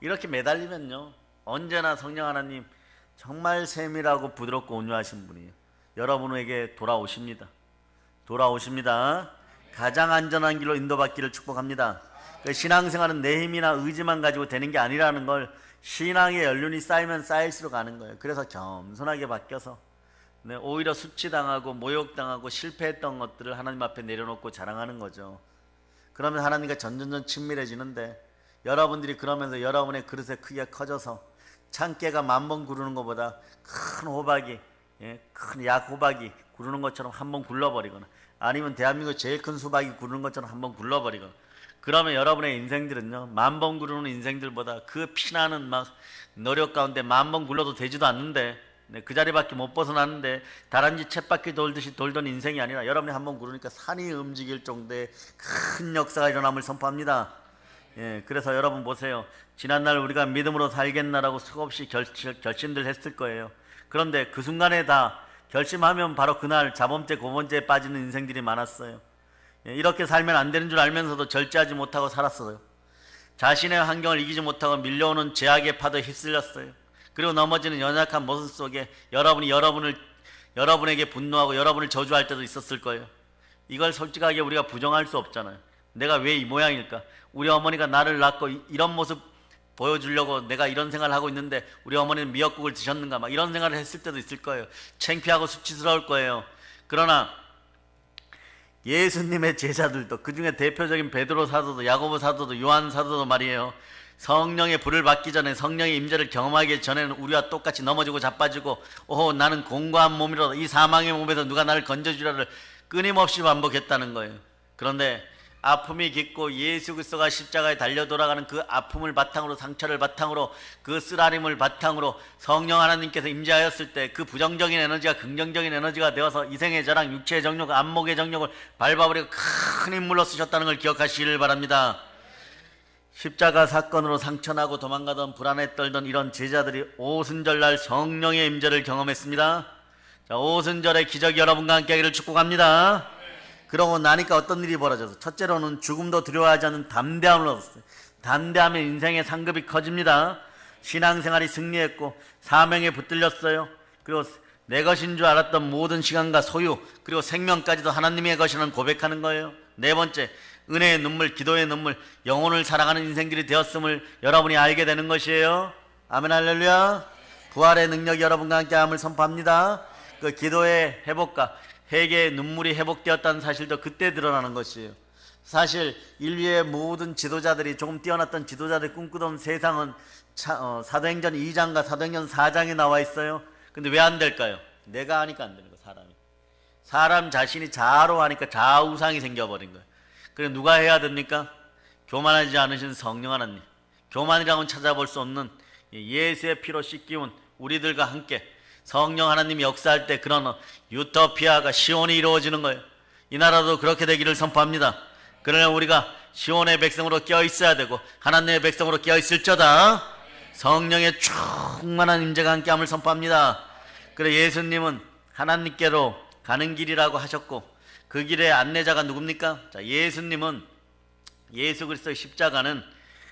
이렇게 매달리면요, 언제나 성령 하나님 정말 세밀하고 부드럽고 온유하신 분이에요. 여러분에게 돌아오십니다. 가장 안전한 길로 인도받기를 축복합니다. 신앙생활은 내 힘이나 의지만 가지고 되는 게 아니라는 걸, 신앙의 연륜이 쌓이면 쌓일수록 아는 거예요. 그래서 겸손하게 바뀌어서 오히려 수치당하고 모욕당하고 실패했던 것들을 하나님 앞에 내려놓고 자랑하는 거죠. 그러면 하나님과 점점 친밀해지는데, 여러분들이 그러면서 여러분의 그릇의 크기가 커져서 창깨가 10,000번 구르는 것보다 큰 호박이, 큰 약호박이 구르는 것처럼 한번 굴러버리거나, 아니면 대한민국 제일 큰 수박이 구르는 것처럼 한번 굴러버리거나, 그러면 여러분의 인생들은요, 10,000번 구르는 인생들보다 그 피나는 막 노력 가운데 10,000번 굴러도 되지도 않는데, 그 자리밖에 못 벗어나는데 다람쥐 쳇바퀴 돌듯이 돌던 인생이 아니라, 여러분이 한번 구르니까 산이 움직일 정도의 큰 역사가 일어남을 선포합니다. 그래서 여러분 보세요. 지난날 우리가 믿음으로 살겠나라고 수없이 결심들 했을 거예요. 그런데 그 순간에 다 결심하면 바로 그날 자범죄, 고범죄에 빠지는 인생들이 많았어요. 이렇게 살면 안 되는 줄 알면서도 절제하지 못하고 살았어요. 자신의 환경을 이기지 못하고 밀려오는 죄악의 파도에 휩쓸렸어요. 그리고 넘어지는 연약한 모습 속에 여러분에게 분노하고 여러분을 저주할 때도 있었을 거예요. 이걸 솔직하게 우리가 부정할 수 없잖아요. 내가 왜 이 모양일까? 우리 어머니가 나를 낳고 이런 모습 보여주려고 내가 이런 생활을 하고 있는데 우리 어머니는 미역국을 드셨는가? 막 이런 생활을 했을 때도 있을 거예요. 창피하고 수치스러울 거예요. 그러나 예수님의 제자들도, 그 중에 대표적인 베드로 사도도, 야고보 사도도, 요한 사도도 말이에요, 성령의 불을 받기 전에, 성령의 임재를 경험하기 전에는 우리와 똑같이 넘어지고 자빠지고, 오호 나는 공고한 몸이로다, 이 사망의 몸에서 누가 나를 건져주려를 끊임없이 반복했다는 거예요. 그런데 아픔이 깊고 예수 그리스도가 십자가에 달려 돌아가는 그 아픔을 바탕으로, 상처를 바탕으로, 그 쓰라림을 바탕으로 성령 하나님께서 임재하였을 때 그 부정적인 에너지가 긍정적인 에너지가 되어서 이생의 자랑, 육체의 정욕, 안목의 정욕을 밟아버리고 큰 인물로 쓰셨다는 걸 기억하시기를 바랍니다. 십자가 사건으로 상처나고 도망가던 불안에 떨던 이런 제자들이 오순절날 성령의 임재를 경험했습니다. 자, 오순절의 기적이 여러분과 함께 하기를 축복합니다. 그러고 나니까 어떤 일이 벌어져서 첫째로는 죽음도 두려워하지 않는 담대함을 얻었어요. 담대하면 인생의 상급이 커집니다. 신앙생활이 승리했고 사명에 붙들렸어요. 그리고 내 것인 줄 알았던 모든 시간과 소유 그리고 생명까지도 하나님의 것이라는 고백하는 거예요. 네 번째, 은혜의 눈물, 기도의 눈물, 영혼을 사랑하는 인생들이 되었음을 여러분이 알게 되는 것이에요. 아멘 할렐루야. 부활의 능력이 여러분과 함께함을 선포합니다. 그 기도의 회복과 회개의 눈물이 회복되었다는 사실도 그때 드러나는 것이에요. 사실 인류의 모든 지도자들이 조금 뛰어났던 지도자들이 꿈꾸던 세상은 사도행전 2장과 사도행전 4장에 나와 있어요. 근데 왜 안 될까요? 내가 하니까 안 되는 거예요. 사람 자신이 자아로 하니까 자아우상이 생겨버린 거예요. 그래 누가 해야 됩니까? 교만하지 않으신 성령 하나님, 교만이라고는 찾아볼 수 없는 예수의 피로 씻기운 우리들과 함께 성령 하나님이 역사할 때 그런 유토피아가 시온이 이루어지는 거예요. 이 나라도 그렇게 되기를 선포합니다. 그러나 우리가 시온의 백성으로 껴있어야 되고 하나님의 백성으로 껴있을저다. 성령의 충만한 임재가 함께함을 선포합니다. 그래 예수님은 하나님께로 가는 길이라고 하셨고 그 길의 안내자가 누굽니까? 자, 예수님은 예수 그리스도의 십자가는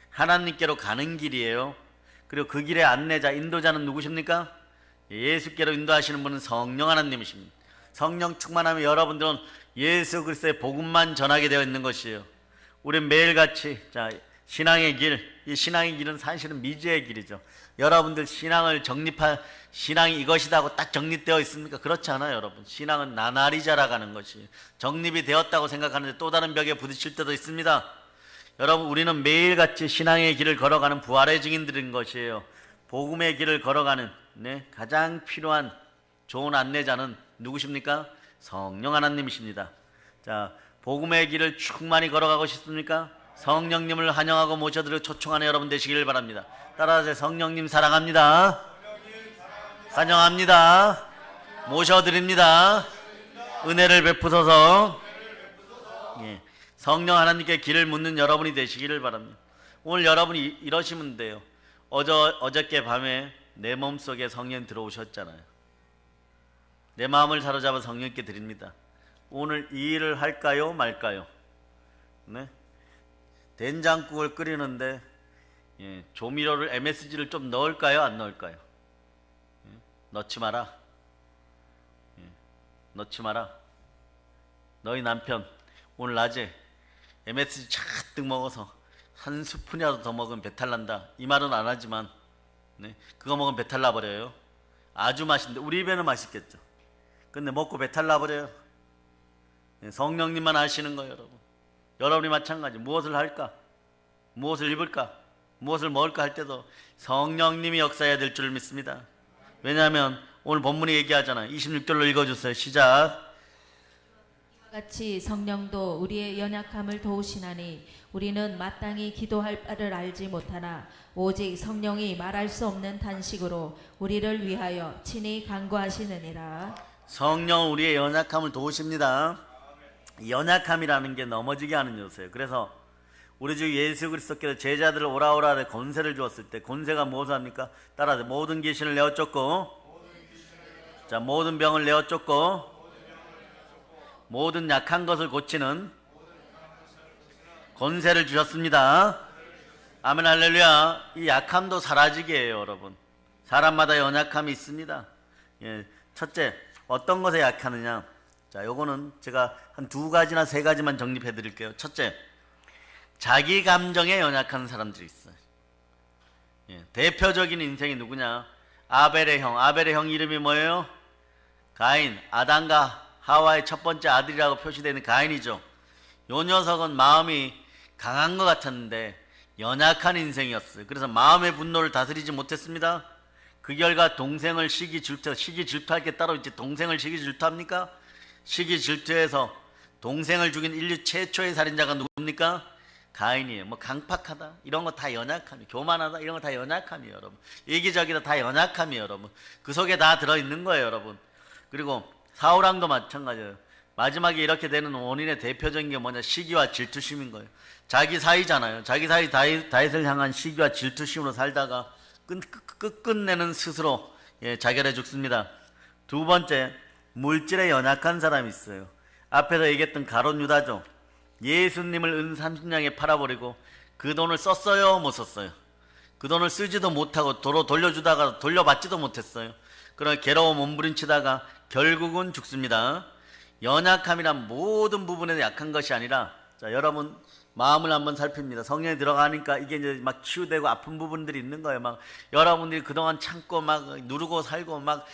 하나님께로 가는 길이에요. 그리고 그 길의 안내자, 인도자는 누구십니까? 예수께로 인도하시는 분은 성령 하나님이십니다. 성령 충만하면 여러분들은 예수 그리스도의 복음만 전하게 되어 있는 것이에요. 우린 매일같이 자 신앙의 길, 이 신앙의 길은 사실은 미지의 길이죠. 여러분들 신앙을 신앙이 이것이다 하고 딱 정립되어 있습니까? 그렇지 않아요, 여러분. 신앙은 나날이 자라가는 것이 정립이 되었다고 생각하는데 또 다른 벽에 부딪힐 때도 있습니다. 여러분, 우리는 매일같이 신앙의 길을 걸어가는 부활의 증인들인 것이에요. 복음의 길을 걸어가는 가장 필요한 좋은 안내자는 누구십니까? 성령 하나님이십니다. 자, 복음의 길을 충만히 걸어가고 싶습니까? 성령님을 환영하고 모셔드리고 초청하는 여러분 되시길 바랍니다. 따라하세요. 성령님 사랑합니다. 환영합니다. 모셔드립니다. 은혜를 베푸소서. 예, 성령 하나님께 길을 묻는 여러분이 되시기를 바랍니다. 오늘 여러분이 이러시면 돼요. 어저께 밤에 내 몸속에 성령 들어오셨잖아요. 내 마음을 사로잡아 성령께 드립니다. 오늘 이 일을 할까요 말까요? 네? 된장국을 끓이는데 조미료를 MSG를 좀 넣을까요 안 넣을까요? 넣지 마라. 넣지 마라. 너희 남편 오늘 낮에 MSG 잔뜩 먹어서 한 스푼이라도 더 먹으면 배탈 난다. 이 말은 안 하지만 그거 먹으면 배탈 나버려요. 아주 맛있는데 우리 입에는 맛있겠죠. 근데 먹고 배탈 나버려요. 성령님만 아시는 거예요, 여러분. 여러분이 마찬가지. 무엇을 할까? 무엇을 입을까? 무엇을 먹을까 할 때도 성령님이 역사해야 될 줄 믿습니다. 왜냐하면 오늘 본문이 얘기하잖아요. 26절로 읽어주세요. 시작. 같이 성령도 우리의 연약함을 도우시나니 우리는 마땅히 기도할 바를 알지 못하나 오직 성령이 말할 수 없는 탄식으로 우리를 위하여 친히 간구하시느니라. 성령은 우리의 연약함을 도우십니다. 연약함이라는 게 넘어지게 하는 요소예요. 그래서 우리 주 예수 그리스도께서 제자들을 오라오라 권세를 주었을 때 권세가 무엇을 합니까? 따라서 모든 귀신을 내어 쫓고 자 모든 병을 내어 쫓고 모든 약한 것을 고치는 권세를 주셨습니다. 아멘 할렐루야. 이 약함도 사라지게 해요, 여러분. 사람마다 연약함이 있습니다. 첫째, 어떤 것에 약하느냐? 자, 요거는 제가 한 2가지나 3가지만 정립해 드릴게요. 첫째, 자기 감정에 연약한 사람들이 있어요. 대표적인 인생이 누구냐? 아벨의 형 이름이 뭐예요? 가인. 아담과 하와의 첫 번째 아들이라고 표시되는 가인이죠. 요 녀석은 마음이 강한 것 같았는데 연약한 인생이었어요. 그래서 마음의 분노를 다스리지 못했습니다. 그 결과 동생을 시기 질투할 게 따로 있지. 동생을 시기 질투합니까? 시기 질투해서 동생을 죽인 인류 최초의 살인자가 누굽니까? 가인이에요. 뭐 강팍하다 이런 거 다 연약함이, 교만하다 이런 거 다 연약함이에요, 여러분. 이기적이다 다 연약함이에요, 여러분. 그 속에 다 들어있는 거예요, 여러분. 그리고 사울왕도 마찬가지예요. 마지막에 이렇게 되는 원인의 대표적인 게 뭐냐? 시기와 질투심인 거예요. 자기 사이잖아요. 자기 사이 다윗을 향한 시기와 질투심으로 살다가 끝내는 스스로 자결해 죽습니다. 두 번째, 물질에 연약한 사람이 있어요. 앞에서 얘기했던 가롯 유다죠. 예수님을 은 30냥에 팔아버리고 그 돈을 썼어요? 못 썼어요? 그 돈을 쓰지도 못하고 도로 돌려주다가 돌려받지도 못했어요. 그러나 괴로워 몸부림치다가 결국은 죽습니다. 연약함이란 모든 부분에 약한 것이 아니라, 자, 여러분 마음을 한번 살핍니다. 성령에 들어가니까 이게 이제 막 치유되고 아픈 부분들이 있는 거예요. 막 여러분들이 그동안 참고 막 누르고 살고 막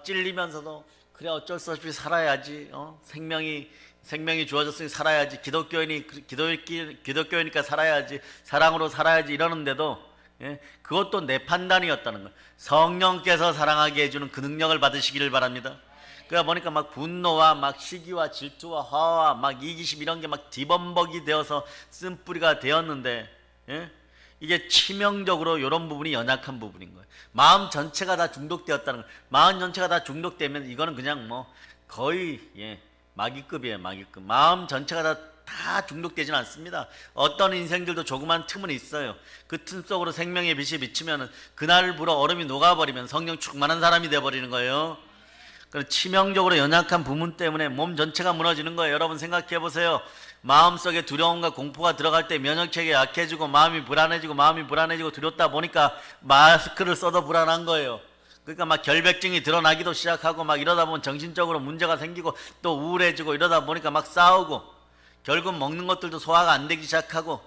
찔리면서도 그래 어쩔 수 없이 살아야지. 생명이 주어졌으니 살아야지. 기독교이니까 살아야지. 사랑으로 살아야지. 이러는데도 그것도 내 판단이었다는 거예요. 성령께서 사랑하게 해주는 그 능력을 받으시기를 바랍니다. 그러다 보니까 막 분노와 막 시기와 질투와 화와 막 이기심 이런 게 막 뒤범벅이 되어서 쓴뿌리가 되었는데, 이게 치명적으로 이런 부분이 연약한 부분인 거예요. 마음 전체가 다 중독되었다는 거예요. 마음 전체가 다 중독되면 이거는 그냥 뭐 거의 마귀급이에요. 마귀급. 마음 전체가 다 중독되지는 않습니다. 어떤 인생들도 조그만 틈은 있어요. 그 틈 속으로 생명의 빛이 비치면 그날부로 얼음이 녹아버리면 성령 충만한 사람이 되어버리는 거예요. 치명적으로 연약한 부분 때문에 몸 전체가 무너지는 거예요. 여러분 생각해 보세요. 마음속에 두려움과 공포가 들어갈 때 면역체계가 약해지고 마음이 불안해지고 두렵다 보니까 마스크를 써도 불안한 거예요. 그러니까 막 결백증이 드러나기도 시작하고 막 이러다 보면 정신적으로 문제가 생기고 또 우울해지고 이러다 보니까 막 싸우고 결국 먹는 것들도 소화가 안 되기 시작하고,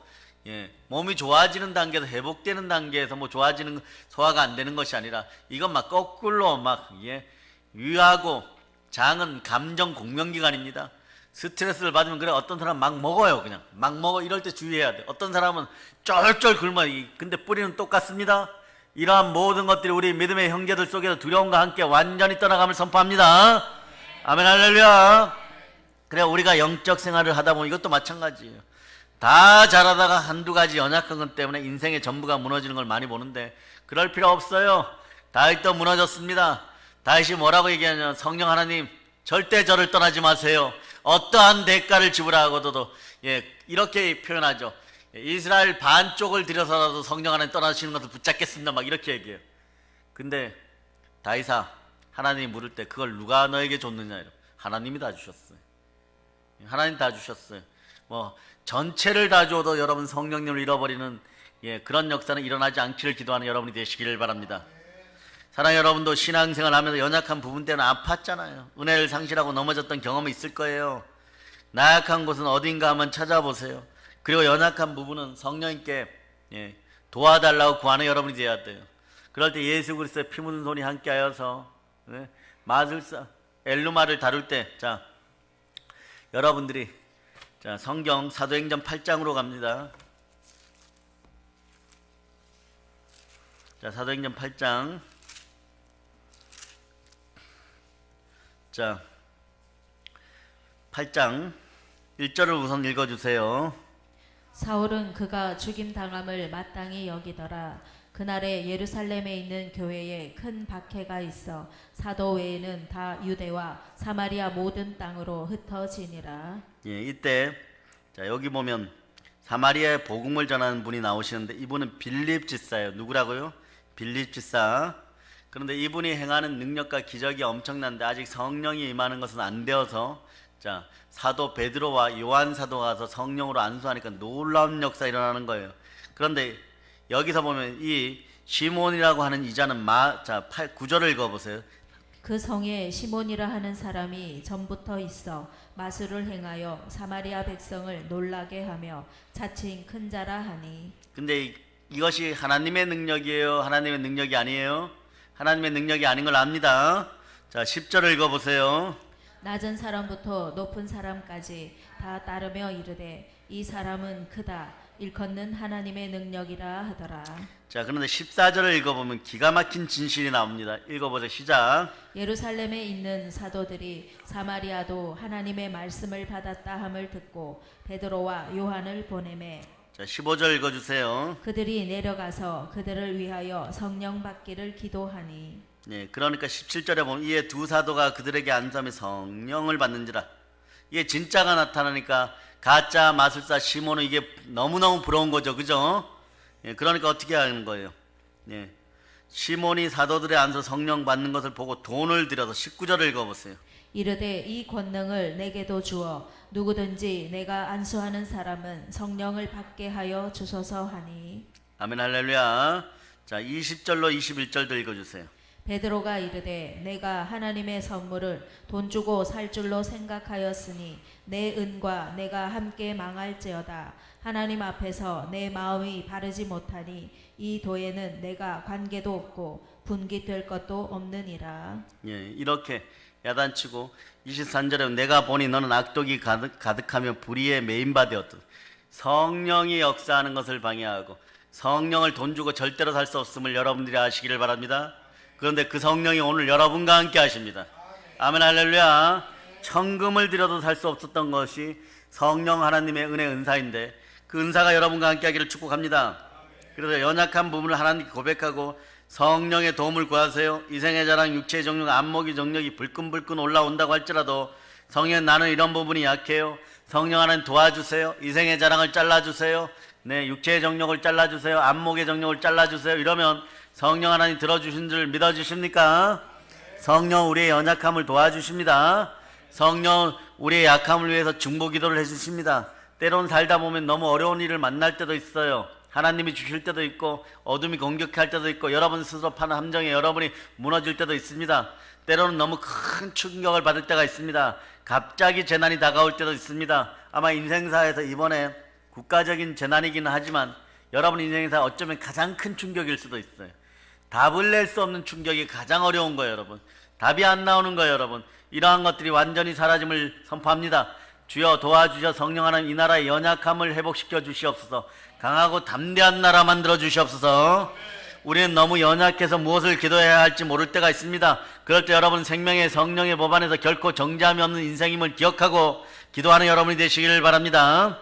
몸이 좋아지는 단계에서 회복되는 단계에서 뭐 좋아지는 소화가 안 되는 것이 아니라 이건 막 거꾸로 막 위하고 장은 감정 공명기관입니다. 스트레스를 받으면 그래 어떤 사람은 막 먹어요. 그냥 막 먹어. 이럴 때 주의해야 돼. 어떤 사람은 쩔쩔 굶어. 근데 뿌리는 똑같습니다. 이러한 모든 것들이 우리 믿음의 형제들 속에서 두려움과 함께 완전히 떠나감을 선포합니다. 아멘 할렐루야. 그래 우리가 영적 생활을 하다 보면 이것도 마찬가지예요. 다 잘하다가 한두 가지 연약한 것 때문에 인생의 전부가 무너지는 걸 많이 보는데 그럴 필요 없어요. 다윗도 무너졌습니다. 다윗이 뭐라고 얘기하냐면 성령 하나님 절대 저를 떠나지 마세요. 어떠한 대가를 지불하고도 이렇게 표현하죠. 이스라엘 반쪽을 들여서라도 성령 하나님 떠나시는 것을 붙잡겠습니다. 막 이렇게 얘기해요. 근데 다윗아 하나님이 물을 때 그걸 누가 너에게 줬느냐 이러면 하나님이 다 주셨어요. 하나님 다 주셨어요. 뭐 전체를 다 줘도 여러분 성령님을 잃어버리는 그런 역사는 일어나지 않기를 기도하는 여러분이 되시기를 바랍니다. 사랑하는 여러분도 신앙생활 하면서 연약한 부분 때는 아팠잖아요. 은혜를 상실하고 넘어졌던 경험이 있을 거예요. 나약한 곳은 어딘가 한번 찾아보세요. 그리고 연약한 부분은 성령님께 도와달라고 구하는 여러분이 되어야 돼요. 그럴 때 예수 그리스도의 피 묻은 손이 함께하여서 마술사 엘루마를 다룰 때, 자 여러분들이 자 성경 사도행전 8장으로 갑니다. 자 사도행전 8장, 자 8장 1절을 우선 읽어주세요. 사울은 그가 죽임당함을 마땅히 여기더라. 그날에 예루살렘에 있는 교회에 큰 박해가 있어 사도 외에는 다 유대와 사마리아 모든 땅으로 흩어지니라. 이때 자 여기 보면 사마리아에 복음을 전하는 분이 나오시는데 이분은 빌립 집사예요. 누구라고요? 빌립 집사. 그런데 이분이 행하는 능력과 기적이 엄청난데 아직 성령이 임하는 것은 안 되어서 자 사도 베드로와 요한 사도가 가서 성령으로 안수하니까 놀라운 역사 일어나는 거예요. 그런데 여기서 보면 이 시몬이라고 하는 이자는 9절을 읽어보세요. 그 성에 시몬이라 하는 사람이 전부터 있어 마술을 행하여 사마리아 백성을 놀라게 하며 자칭 큰 자라 하니. 근데 이것이 하나님의 능력이에요? 하나님의 능력이 아니에요? 하나님의 능력이 아닌 걸 압니다. 자 10절을 읽어보세요. 낮은 사람부터 높은 사람까지 다 따르며 이르되 이 사람은 크다 일컫는 하나님의 능력이라 하더라. 자 그런데 14절을 읽어보면 기가 막힌 진실이 나옵니다. 읽어보세요. 시작. 예루살렘에 있는 사도들이 사마리아도 하나님의 말씀을 받았다 함을 듣고 베드로와 요한을 보내매. 자 15절 읽어주세요. 그들이 내려가서 그들을 위하여 성령 받기를 기도하니. 그러니까 17절에 보면 이에 두 사도가 그들에게 안수하며 성령을 받는지라. 이게 진짜가 나타나니까 가짜 마술사 시몬은 이게 너무너무 부러운 거죠. 그죠? 예, 그러니까 어떻게 하는 거예요? 예. 시몬이 사도들의 안에서 성령 받는 것을 보고 돈을 들여서 19절을 읽어보세요. 이르되 이 권능을 내게도 주어 누구든지 내가 안수하는 사람은 성령을 받게 하여 주소서 하니. 아멘 할렐루야. 자, 20절로 21절도 읽어주세요. 베드로가 이르되 내가 하나님의 선물을 돈 주고 살 줄로 생각하였으니 내 은과 내가 함께 망할지어다. 하나님 앞에서 내 마음이 바르지 못하니 이 도에는 내가 관계도 없고 분깃될 것도 없느니라. 예, 이렇게 야단치고 23절에 내가 보니 너는 악독이 가득하며 불의에 매인바 되었다. 성령이 역사하는 것을 방해하고 성령을 돈 주고 절대로 살 수 없음을 여러분들이 아시기를 바랍니다. 그런데 그 성령이 오늘 여러분과 함께 하십니다. 아멘 할렐루야. 천금을 들여도 살 수 없었던 것이 성령 하나님의 은혜 은사인데 그 은사가 여러분과 함께 하기를 축복합니다. 그래서 연약한 부분을 하나님께 고백하고 성령의 도움을 구하세요. 이생의 자랑, 육체의 정욕, 안목의 정욕이 불끈불끈 올라온다고 할지라도 성령 나는 이런 부분이 약해요. 성령 하나님 도와주세요. 이생의 자랑을 잘라주세요. 네, 육체의 정욕을 잘라주세요. 안목의 정욕을 잘라주세요. 이러면 성령 하나님 들어주신 줄 믿어주십니까? 성령 우리의 연약함을 도와주십니다. 성령 우리의 약함을 위해서 중보기도를 해주십니다. 때론 살다 보면 너무 어려운 일을 만날 때도 있어요. 하나님이 주실 때도 있고 어둠이 공격할 때도 있고 여러분 스스로 파는 함정에 여러분이 무너질 때도 있습니다. 때로는 너무 큰 충격을 받을 때가 있습니다. 갑자기 재난이 다가올 때도 있습니다. 아마 인생사에서 이번에 국가적인 재난이긴 하지만 여러분 인생에서 어쩌면 가장 큰 충격일 수도 있어요. 답을 낼 수 없는 충격이 가장 어려운 거예요, 여러분. 답이 안 나오는 거예요, 여러분. 이러한 것들이 완전히 사라짐을 선포합니다. 주여 도와주셔. 성령 하나님 이 나라의 연약함을 회복시켜 주시옵소서. 강하고 담대한 나라 만들어 주시옵소서. 우리는 너무 연약해서 무엇을 기도해야 할지 모를 때가 있습니다. 그럴 때 여러분 생명의 성령의 법 안에서 결코 정죄함이 없는 인생임을 기억하고 기도하는 여러분이 되시기를 바랍니다.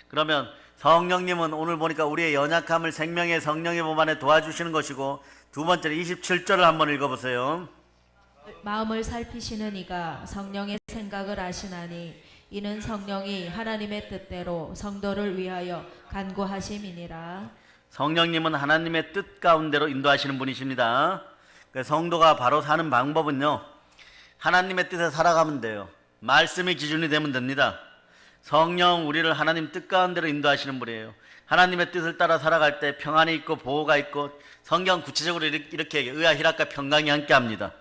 그러면 성령님은 오늘 보니까 우리의 연약함을 생명의 성령의 법 안에 도와주시는 것이고, 두 번째로 27절을 한번 읽어보세요. 마음을 살피시는 이가 성령의 생각을 아시나니 이는 성령이 하나님의 뜻대로 성도를 위하여 간구하심이니라. 성령님은 하나님의 뜻 가운데로 인도하시는 분이십니다. 성도가 바로 사는 방법은요, 하나님의 뜻에 살아가면 돼요. 말씀이 기준이 되면 됩니다. 성령 우리를 하나님 뜻 가운데로 인도하시는 분이에요. 하나님의 뜻을 따라 살아갈 때 평안이 있고 보호가 있고, 성경 구체적으로 이렇게 의와 희락과 평강이 함께합니다.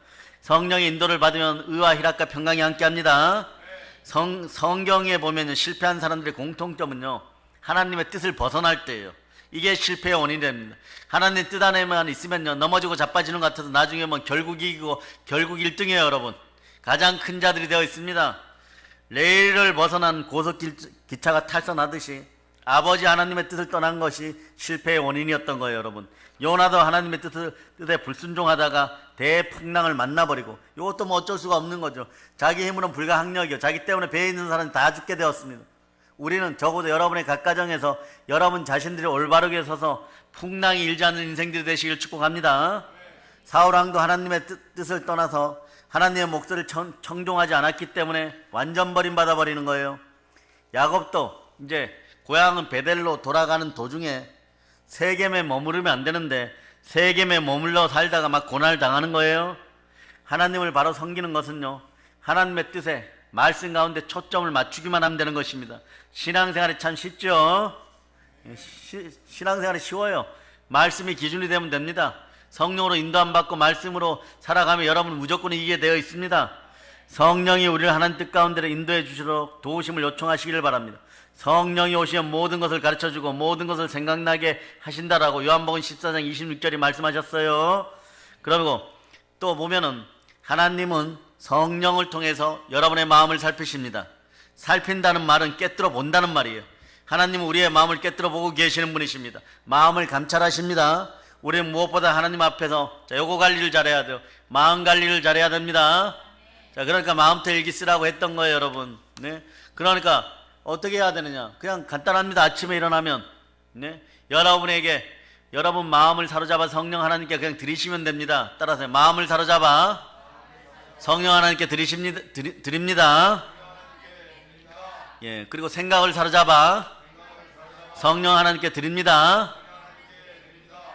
성령의 인도를 받으면 의와 희락과 평강이 함께합니다. 성경에 보면 실패한 사람들의 공통점은요, 하나님의 뜻을 벗어날 때예요. 이게 실패의 원인이 됩니다. 하나님 뜻 안에만 있으면요, 넘어지고 자빠지는 것 같아서 나중에 뭐 결국 이기고 결국 1등이에요. 여러분, 가장 큰 자들이 되어 있습니다. 레일을 벗어난 고속기차가 탈선하듯이 아버지 하나님의 뜻을 떠난 것이 실패의 원인이었던 거예요. 여러분, 요나도 하나님의 뜻에 불순종하다가 대풍랑을 만나버리고, 이것도 뭐 어쩔 수가 없는 거죠. 자기 힘으로는 불가항력이요. 자기 때문에 배에 있는 사람이 다 죽게 되었습니다. 우리는 적어도 여러분의 각 가정에서 여러분 자신들이 올바르게 서서 풍랑이 일지 않는 인생들이 되시길 축복합니다. 사울왕도 하나님의 뜻을 떠나서 하나님의 목소리를 청종하지 않았기 때문에 완전 버림받아 버리는 거예요. 야곱도 이제 고향은 베델로 돌아가는 도중에 세겜에 머무르면 안 되는데 세겜에 머물러 살다가 막 고난을 당하는 거예요. 하나님을 바로 섬기는 것은요, 하나님의 뜻에 말씀 가운데 초점을 맞추기만 하면 되는 것입니다. 신앙생활이 참 쉽죠? 신앙생활이 쉬워요. 말씀이 기준이 되면 됩니다. 성령으로 인도 안 받고 말씀으로 살아가면 여러분 무조건 이기게 되어 있습니다. 성령이 우리를 하나님 뜻 가운데로 인도해 주시도록 도우심을 요청하시기를 바랍니다. 성령이 오시면 모든 것을 가르쳐주고 모든 것을 생각나게 하신다라고 요한복음 14장 26절이 말씀하셨어요. 그리고 또 보면은 하나님은 성령을 통해서 여러분의 마음을 살피십니다. 살핀다는 말은 깨뜨려 본다는 말이에요. 하나님은 우리의 마음을 깨뜨려 보고 계시는 분이십니다. 마음을 감찰하십니다. 우리는 무엇보다 하나님 앞에서 요거 관리를 잘해야 돼요. 마음 관리를 잘해야 됩니다. 자, 그러니까 마음부터 일기 쓰라고 했던 거예요, 여러분. 네? 그러니까 어떻게 해야 되느냐? 그냥 간단합니다. 아침에 일어나면, 네? 여러분 마음을 사로잡아 성령 하나님께 그냥 드리시면 됩니다. 따라서 마음을 사로잡아 성령 하나님께 드립니다. 예, 그리고 생각을 사로잡아 성령 하나님께 드립니다.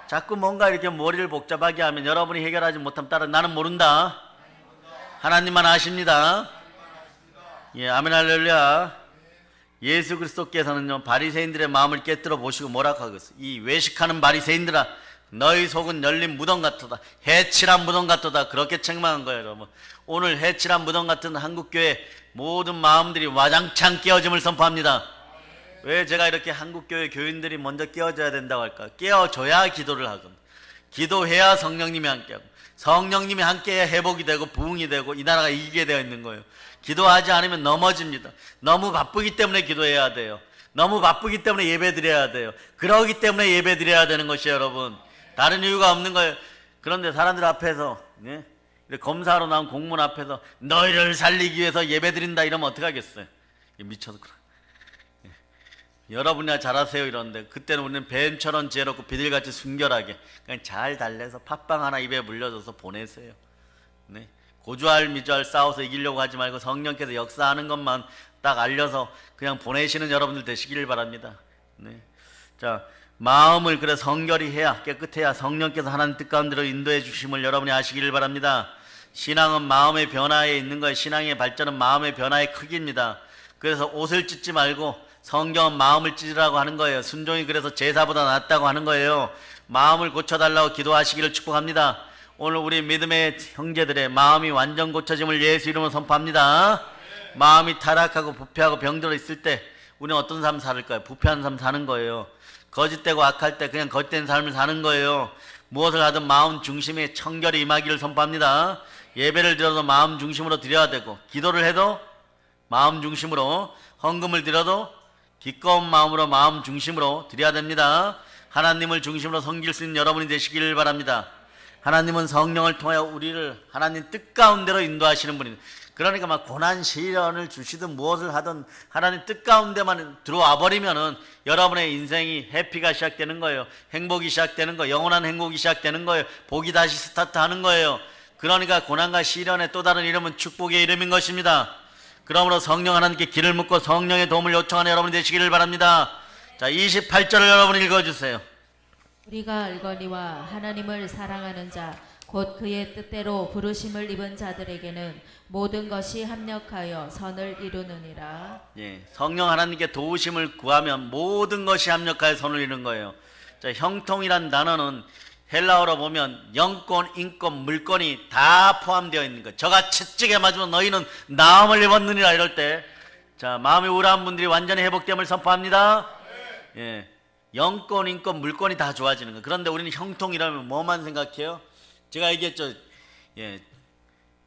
자꾸 뭔가 이렇게 머리를 복잡하게 하면 여러분이 해결하지 못하면 따라 나는 모른다. 하나님만 아십니다. 예, 아멘 할렐루야. 예수 그리스도께서는요 바리새인들의 마음을 깨뜨려 보시고 뭐라고 하겠어요? 이 외식하는 바리새인들아, 너희 속은 열린 무덤 같도다. 해칠한 무덤 같도다. 그렇게 책망한 거예요, 여러분. 오늘 해칠한 무덤 같은 한국교회 모든 마음들이 와장창 깨어짐을 선포합니다. 왜 제가 이렇게 한국교회 교인들이 먼저 깨어져야 된다고 할까? 깨어져야 기도를 하고, 기도해야 성령님이 함께하고, 성령님이 함께해야 회복이 되고 부흥이 되고 이 나라가 이기게 되어 있는 거예요. 기도하지 않으면 넘어집니다. 너무 바쁘기 때문에 기도해야 돼요. 너무 바쁘기 때문에 예배 드려야 돼요. 그러기 때문에 예배 드려야 되는 것이에요, 여러분. 다른 이유가 없는 거예요. 그런데 사람들 앞에서, 예? 검사로 나온 공무원 앞에서 너희를 살리기 위해서 예배 드린다 이러면 어떡하겠어요? 미쳐서 그래. 여러분이야 잘하세요 이러는데, 그때는 우리는 뱀처럼 지혜롭고 비둘기같이 순결하게 그냥 잘 달래서 팥빵 하나 입에 물려줘서 보내세요. 네? 고주할 미주할 싸워서 이기려고 하지 말고 성령께서 역사하는 것만 딱 알려서 그냥 보내시는 여러분들 되시길 바랍니다. 네. 자, 마음을 그래 성결히 해야, 깨끗해야 성령께서 하나님 뜻 가운데로 인도해 주심을 여러분이 아시기를 바랍니다. 신앙은 마음의 변화에 있는 거예요. 신앙의 발전은 마음의 변화의 크기입니다. 그래서 옷을 찢지 말고 성경은 마음을 찢으라고 하는 거예요. 순종이 그래서 제사보다 낫다고 하는 거예요. 마음을 고쳐달라고 기도하시기를 축복합니다. 오늘 우리 믿음의 형제들의 마음이 완전 고쳐짐을 예수 이름으로 선포합니다. 마음이 타락하고 부패하고 병들어 있을 때 우리는 어떤 삶 살을까요? 부패한 삶 사는 거예요. 거짓되고 악할 때 그냥 거짓된 삶을 사는 거예요. 무엇을 하든 마음 중심에 청결이 임하기를 선포합니다. 예배를 드려도 마음 중심으로 드려야 되고, 기도를 해도 마음 중심으로, 헌금을 드려도 기꺼운 마음으로 마음 중심으로 드려야 됩니다. 하나님을 중심으로 섬길 수 있는 여러분이 되시길 바랍니다. 하나님은 성령을 통하여 우리를 하나님 뜻 가운데로 인도하시는 분입니다. 그러니까 막 고난 시련을 주시든 무엇을 하든 하나님 뜻 가운데만 들어와 버리면은 여러분의 인생이 해피가 시작되는 거예요. 행복이 시작되는 거예요. 영원한 행복이 시작되는 거예요. 복이 다시 스타트하는 거예요. 그러니까 고난과 시련의 또 다른 이름은 축복의 이름인 것입니다. 그러므로 성령 하나님께 길을 묻고 성령의 도움을 요청하는 여러분이 되시기를 바랍니다. 자, 28절을 여러분 읽어주세요. 우리가 알거니와 하나님을 사랑하는 자 곧 그의 뜻대로 부르심을 입은 자들에게는 모든 것이 합력하여 선을 이루느니라. 예, 성령 하나님께 도우심을 구하면 모든 것이 합력하여 선을 이루는 거예요. 자, 형통이란 단어는 헬라어로 보면 영권, 인권, 물권이 다 포함되어 있는 거예요. 저가 채찍에 맞으면 너희는 나음을 입었느니라 이럴 때, 자, 마음이 우울한 분들이 완전히 회복됨을 선포합니다. 예, 영권, 인권, 물권이 다 좋아지는 거예요. 그런데 우리는 형통이라면 뭐만 생각해요? 제가 얘기했죠. 예,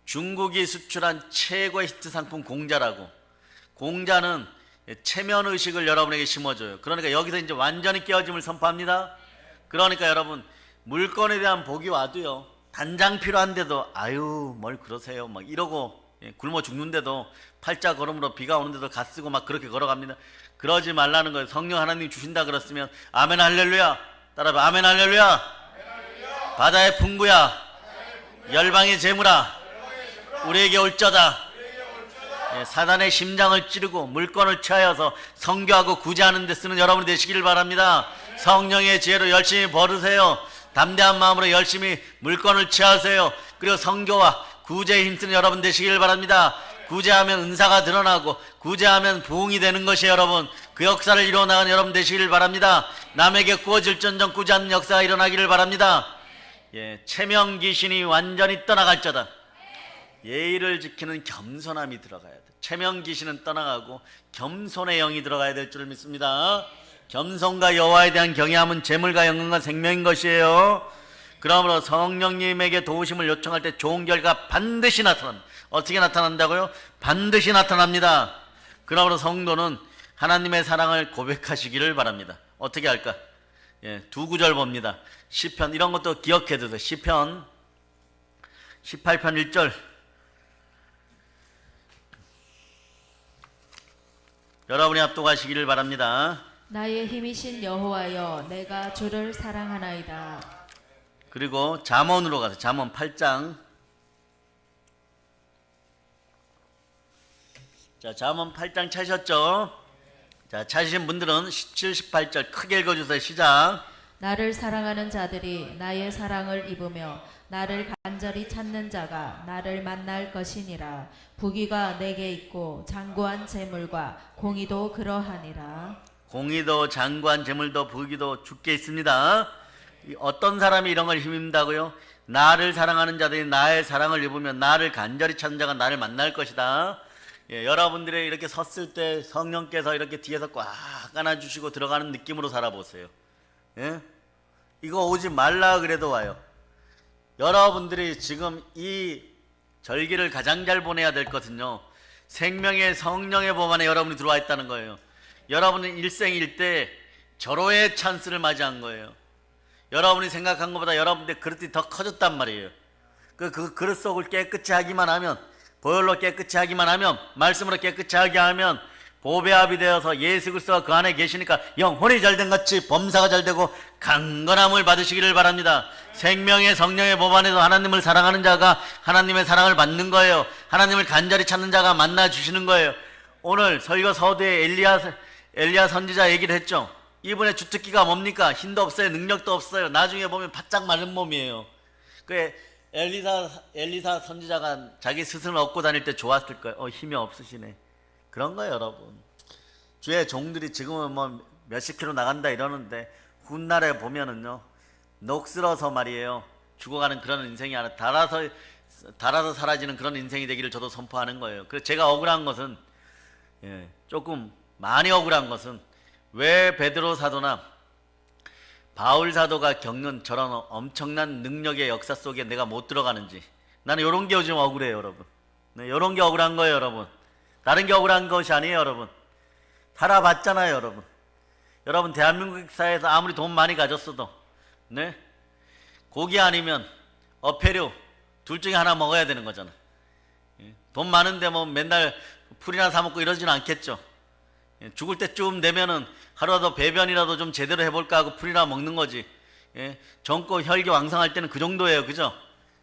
중국이 수출한 최고의 히트 상품 공자라고. 공자는 체면의식을 여러분에게 심어줘요. 그러니까 여기서 이제 완전히 깨어짐을 선포합니다. 그러니까 여러분, 물건에 대한 복이 와도요, 단장 필요한데도 아유 뭘 그러세요 막 이러고, 예, 굶어 죽는데도 팔자 걸음으로 비가 오는데도 가 쓰고 막 그렇게 걸어갑니다. 그러지 말라는 거예요. 성령 하나님 주신다 그랬으면 아멘 할렐루야 따라봐. 아멘 할렐루야. 바다의 풍부야, 열방의 재물아, 우리에게 올저다. 예, 사단의 심장을 찌르고 물건을 취하여서 성교하고 구제하는 데 쓰는 여러분이 되시기를 바랍니다. 성령의 지혜로 열심히 벌으세요. 담대한 마음으로 열심히 물건을 취하세요. 그리고 성교와 구제에 힘쓰는 여러분 되시기를 바랍니다. 구제하면 은사가 드러나고 구제하면 부흥이 되는 것이 여러분, 그 역사를 이루어나가는 여러분 되시기를 바랍니다. 남에게 구워질전정 구제하는 역사가 일어나기를 바랍니다. 예, 체면 귀신이 완전히 떠나갈저다. 예의를 지키는 겸손함이 들어가야 돼. 체면 귀신은 떠나가고 겸손의 영이 들어가야 될 줄 믿습니다. 겸손과 여호와에 대한 경외함은 재물과 영광과 생명인 것이에요. 그러므로 성령님에게 도우심을 요청할 때 좋은 결과 반드시 나타납니다. 어떻게 나타난다고요? 반드시 나타납니다. 그러므로 성도는 하나님의 사랑을 고백하시기를 바랍니다. 어떻게 할까? 예, 두 구절 봅니다. 시편, 이런 것도 기억해 두세요. 시편 18편 1절. 여러분이 합독하시기를 바랍니다. 나의 힘이신 여호와여, 내가 주를 사랑하나이다. 그리고 잠언으로 가서 잠언 8장 자, 잠언 8장 찾으셨죠? 자, 찾으신 분들은 17, 18절 크게 읽어주세요. 시작. 나를 사랑하는 자들이 나의 사랑을 입으며 나를 간절히 찾는 자가 나를 만날 것이니라. 부귀가 내게 있고 장구한 재물과 공의도 그러하니라. 공의도 장구한 재물도 부귀도 주께 있습니다. 어떤 사람이 이런 걸 힘입다고요? 나를 사랑하는 자들이 나의 사랑을 입으면 나를 간절히 찾는 자가 나를 만날 것이다. 예, 여러분들이 이렇게 섰을 때 성령께서 이렇게 뒤에서 꽉 안아주시고 들어가는 느낌으로 살아보세요. 예? 이거 오지 말라 그래도 와요. 여러분들이 지금 이 절기를 가장 잘 보내야 될 것은요, 생명의 성령의 몸 안에 여러분이 들어와 있다는 거예요. 여러분은 일생일 때 절호의 찬스를 맞이한 거예요. 여러분이 생각한 것보다 여러분들의 그릇이 더 커졌단 말이에요. 그 그릇 속을 깨끗이 하기만 하면, 보혈로 깨끗이 하기만 하면, 말씀으로 깨끗이 하게 하면 보배합이 되어서 예수 그리스도가 그 안에 계시니까 영혼이 잘된 같이 범사가 잘되고 강건함을 받으시기를 바랍니다. 생명의 성령의 법 안에서 하나님을 사랑하는 자가 하나님의 사랑을 받는 거예요. 하나님을 간절히 찾는 자가 만나 주시는 거예요. 오늘 설교 서두에 엘리야 선지자 얘기를 했죠. 이분의 주특기가 뭡니까? 힘도 없어요, 능력도 없어요. 나중에 보면 바짝 마른 몸이에요. 그 엘리사 선지자가 자기 스승을 얻고 다닐 때 좋았을 거예요. 힘이 없으시네. 그런 거예요, 여러분. 주의 종들이 지금은 뭐 몇십 킬로 나간다 이러는데 훗날에 보면은요, 녹슬어서 말이에요, 죽어가는 그런 인생이 아니라 달아서 사라지는 그런 인생이 되기를 저도 선포하는 거예요. 그래서 제가 억울한 것은, 조금 많이 억울한 것은 왜 베드로 사도나 바울 사도가 겪는 저런 엄청난 능력의 역사 속에 내가 못 들어가는지, 나는 이런 게 요즘 억울해요, 여러분. 네, 이런 게 억울한 거예요, 여러분. 다른 게 억울한 것이 아니에요, 여러분. 살아봤잖아요, 여러분. 여러분, 대한민국 사회에서 아무리 돈 많이 가졌어도, 네, 고기 아니면 어패류 둘 중에 하나 먹어야 되는 거잖아. 돈 많은데 뭐 맨날 풀이나 사 먹고 이러지는 않겠죠. 죽을 때쯤 되면은 하루라도 배변이라도 좀 제대로 해볼까 하고 풀이나 먹는 거지. 젊고 혈기 왕성할 때는 그 정도예요, 그죠?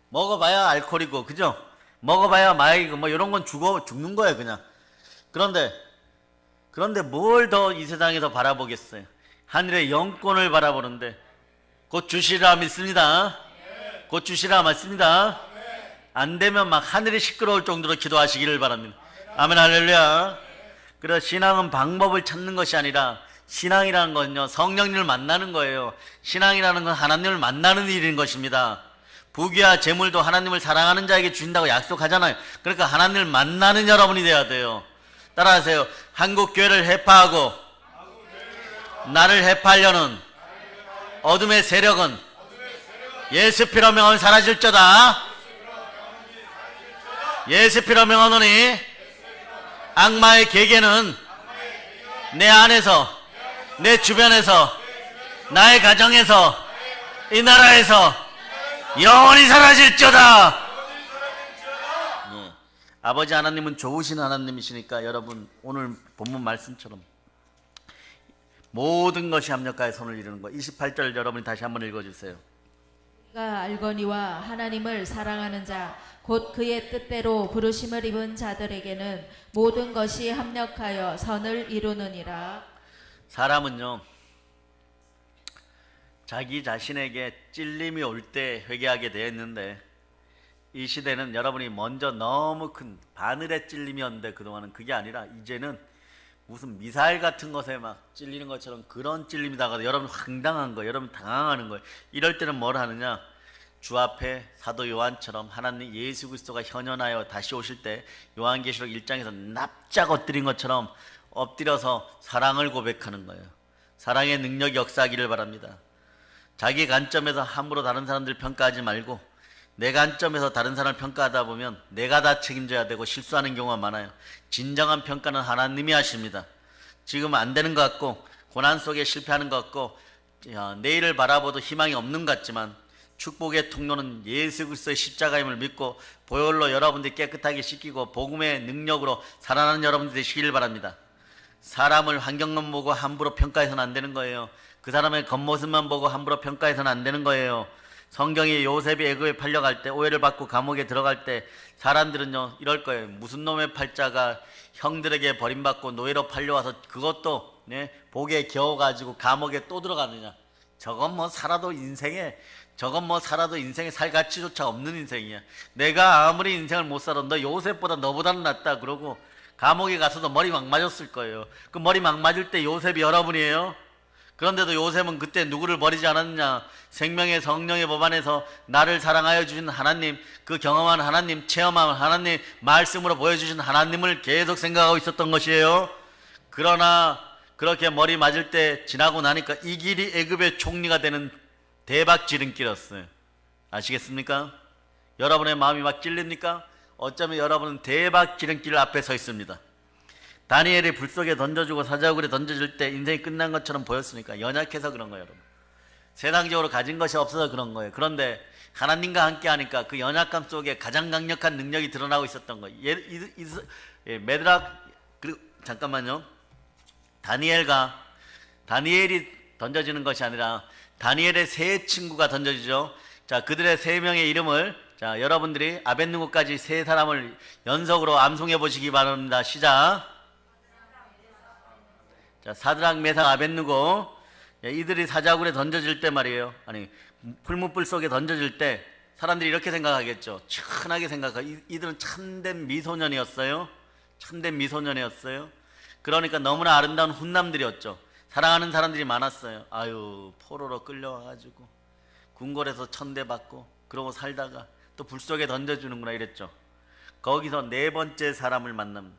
먹어봐야 알코올이고, 그죠? 먹어봐야 마약이고, 뭐 이런 건 죽는 거예요, 그냥. 그런데 뭘 더 이 세상에서 바라보겠어요? 하늘의 영권을 바라보는데 곧 주시리라 믿습니다. 곧 주시리라 믿습니다. 안 되면 막 하늘이 시끄러울 정도로 기도하시기를 바랍니다. 아멘, 할렐루야. 그래서 신앙은 방법을 찾는 것이 아니라, 신앙이라는 건요, 성령님을 만나는 거예요. 신앙이라는 건 하나님을 만나는 일인 것입니다. 부귀와 재물도 하나님을 사랑하는 자에게 주신다고 약속하잖아요. 그러니까 하나님을 만나는 여러분이 돼야 돼요. 따라하세요. 한국교회를 해파하고 나를 해파하려는 어둠의 세력은 예수 피로 명하면 사라질저다. 예수 피로 명하노니 악마의 계계는 내 안에서, 내 주변에서, 나의 가정에서, 이 나라에서 영원히 사라질지어다. 아버지 하나님은 좋으신 하나님이시니까 여러분, 오늘 본문 말씀처럼 모든 것이 합력하여 손을 이루는 거. 28절 여러분이 다시 한번 읽어주세요. 우리가 알거니와 하나님을 사랑하는 자 곧 그의 뜻대로 부르심을 입은 자들에게는 모든 것이 합력하여 선을 이루느니라. 사람은요, 자기 자신에게 찔림이 올 때 회개하게 되어 있는데, 이 시대는 여러분이 먼저 너무 큰 바늘의 찔림이었는데 그동안은 그게 아니라 이제는 무슨 미사일 같은 것에 막 찔리는 것처럼 그런 찔림이다가 여러분 황당한 거예요. 여러분 당황하는 거예요. 이럴 때는 뭘 하느냐, 주 앞에 사도 요한처럼 하나님 예수 그리스도가 현현하여 다시 오실 때 요한계시록 1장에서 납작 엎드린 것처럼 엎드려서 사랑을 고백하는 거예요. 사랑의 능력이 역사하기를 바랍니다. 자기 관점에서 함부로 다른 사람들 평가하지 말고 내 관점에서 다른 사람을 평가하다 보면 내가 다 책임져야 되고 실수하는 경우가 많아요. 진정한 평가는 하나님이 하십니다. 지금 안 되는 것 같고 고난 속에 실패하는 것 같고 내일을 바라봐도 희망이 없는 것 같지만, 축복의 통로는 예수 그리스도의 십자가임을 믿고 보혈로 여러분들이 깨끗하게 씻기고 복음의 능력으로 살아나는 여러분들이 되시기를 바랍니다. 사람을 환경만 보고 함부로 평가해서는 안 되는 거예요. 그 사람의 겉모습만 보고 함부로 평가해서는 안 되는 거예요. 성경이 요셉이 애굽에 팔려갈 때, 오해를 받고 감옥에 들어갈 때 사람들은요 이럴 거예요. 무슨 놈의 팔자가 형들에게 버림받고 노예로 팔려와서 그것도 복에 겨워가지고 감옥에 또 들어가느냐. 저건 뭐 살아도 인생에 살 가치조차 없는 인생이야. 내가 아무리 인생을 못 살아 너 요셉보다 너보다는 낫다 그러고 감옥에 가서도 머리 막 맞았을 거예요. 그 머리 막 맞을 때 요셉이 여러분이에요. 그런데도 요셉은 그때 누구를 버리지 않았느냐. 생명의 성령의 법 안에서 나를 사랑하여 주신 하나님, 그 경험한 하나님, 체험한 하나님, 말씀으로 보여주신 하나님을 계속 생각하고 있었던 것이에요. 그러나 그렇게 머리 맞을 때 지나고 나니까 이 길이 애굽의 총리가 되는 대박 지름길이었어요. 아시겠습니까? 여러분의 마음이 막 찔립니까? 어쩌면 여러분은 대박 지름길 앞에 서 있습니다. 다니엘이 불 속에 던져주고 사자굴에 던져질 때 인생이 끝난 것처럼 보였으니까 연약해서 그런 거예요. 여러분. 세상적으로 가진 것이 없어서 그런 거예요. 그런데 하나님과 함께 하니까 그 연약함 속에 가장 강력한 능력이 드러나고 있었던 거예요. 메드락, 그리고 잠깐만요. 다니엘이 던져지는 것이 아니라 다니엘의 세 친구가 던져지죠. 자, 그들의 세 명의 이름을 자, 여러분들이 아벳느고까지 세 사람을 연속으로 암송해 보시기 바랍니다. 시작. 자, 사드락, 메삭, 아벳느고. 이들이 사자굴에 던져질 때 말이에요. 아니, 풀무불 속에 던져질 때 사람들이 이렇게 생각하겠죠. 천하게 생각하고 이들은 참된 미소년이었어요. 그러니까 너무나 아름다운 훈남들이었죠. 사랑하는 사람들이 많았어요. 아유, 포로로 끌려와가지고 궁궐에서 천대받고 그러고 살다가 또 불 속에 던져주는구나 이랬죠. 거기서 네 번째 사람을 만납니다.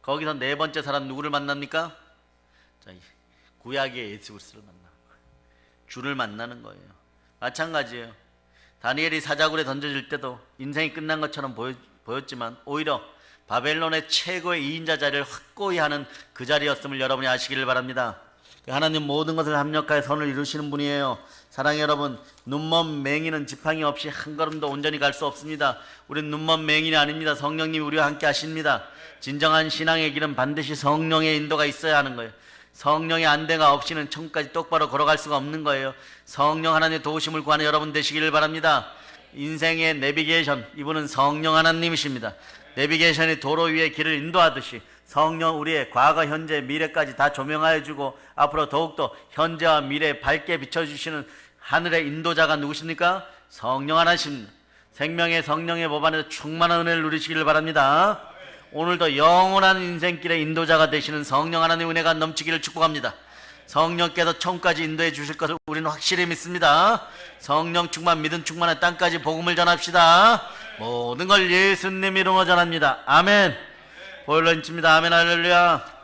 거기서 네 번째 사람 누구를 만납니까? 자, 구약의 예수 그리스도를 만나는 거예요. 주를 만나는 거예요. 마찬가지예요. 다니엘이 사자굴에 던져질 때도 인생이 끝난 것처럼 보였지만 오히려 바벨론의 최고의 2인자 자리를 확고히 하는 그 자리였음을 여러분이 아시기를 바랍니다. 하나님 모든 것을 합력하여 선을 이루시는 분이에요. 사랑해 여러분, 눈먼 맹인은 지팡이 없이 한 걸음도 온전히 갈 수 없습니다. 우린 눈먼 맹인이 아닙니다. 성령님이 우리와 함께 하십니다. 진정한 신앙의 길은 반드시 성령의 인도가 있어야 하는 거예요. 성령의 안대가 없이는 천국까지 똑바로 걸어갈 수가 없는 거예요. 성령 하나님의 도우심을 구하는 여러분 되시기를 바랍니다. 인생의 내비게이션, 이분은 성령 하나님이십니다. 내비게이션이 도로 위에 길을 인도하듯이 성령 우리의 과거, 현재, 미래까지 다 조명하여 주고 앞으로 더욱더 현재와 미래에 밝게 비춰주시는 하늘의 인도자가 누구십니까? 성령 하나십니다. 생명의 성령의 법 안에서 충만한 은혜를 누리시기를 바랍니다. 오늘도 영원한 인생길의 인도자가 되시는 성령 하나님의 은혜가 넘치기를 축복합니다. 성령께서 천국까지 인도해 주실 것을 우리는 확실히 믿습니다. 성령 충만, 믿음 충만한 땅까지 복음을 전합시다. 모든 걸 예수님 이름으로 전합니다. 아멘. 보일러 인칩니다. 아멘 할렐루야.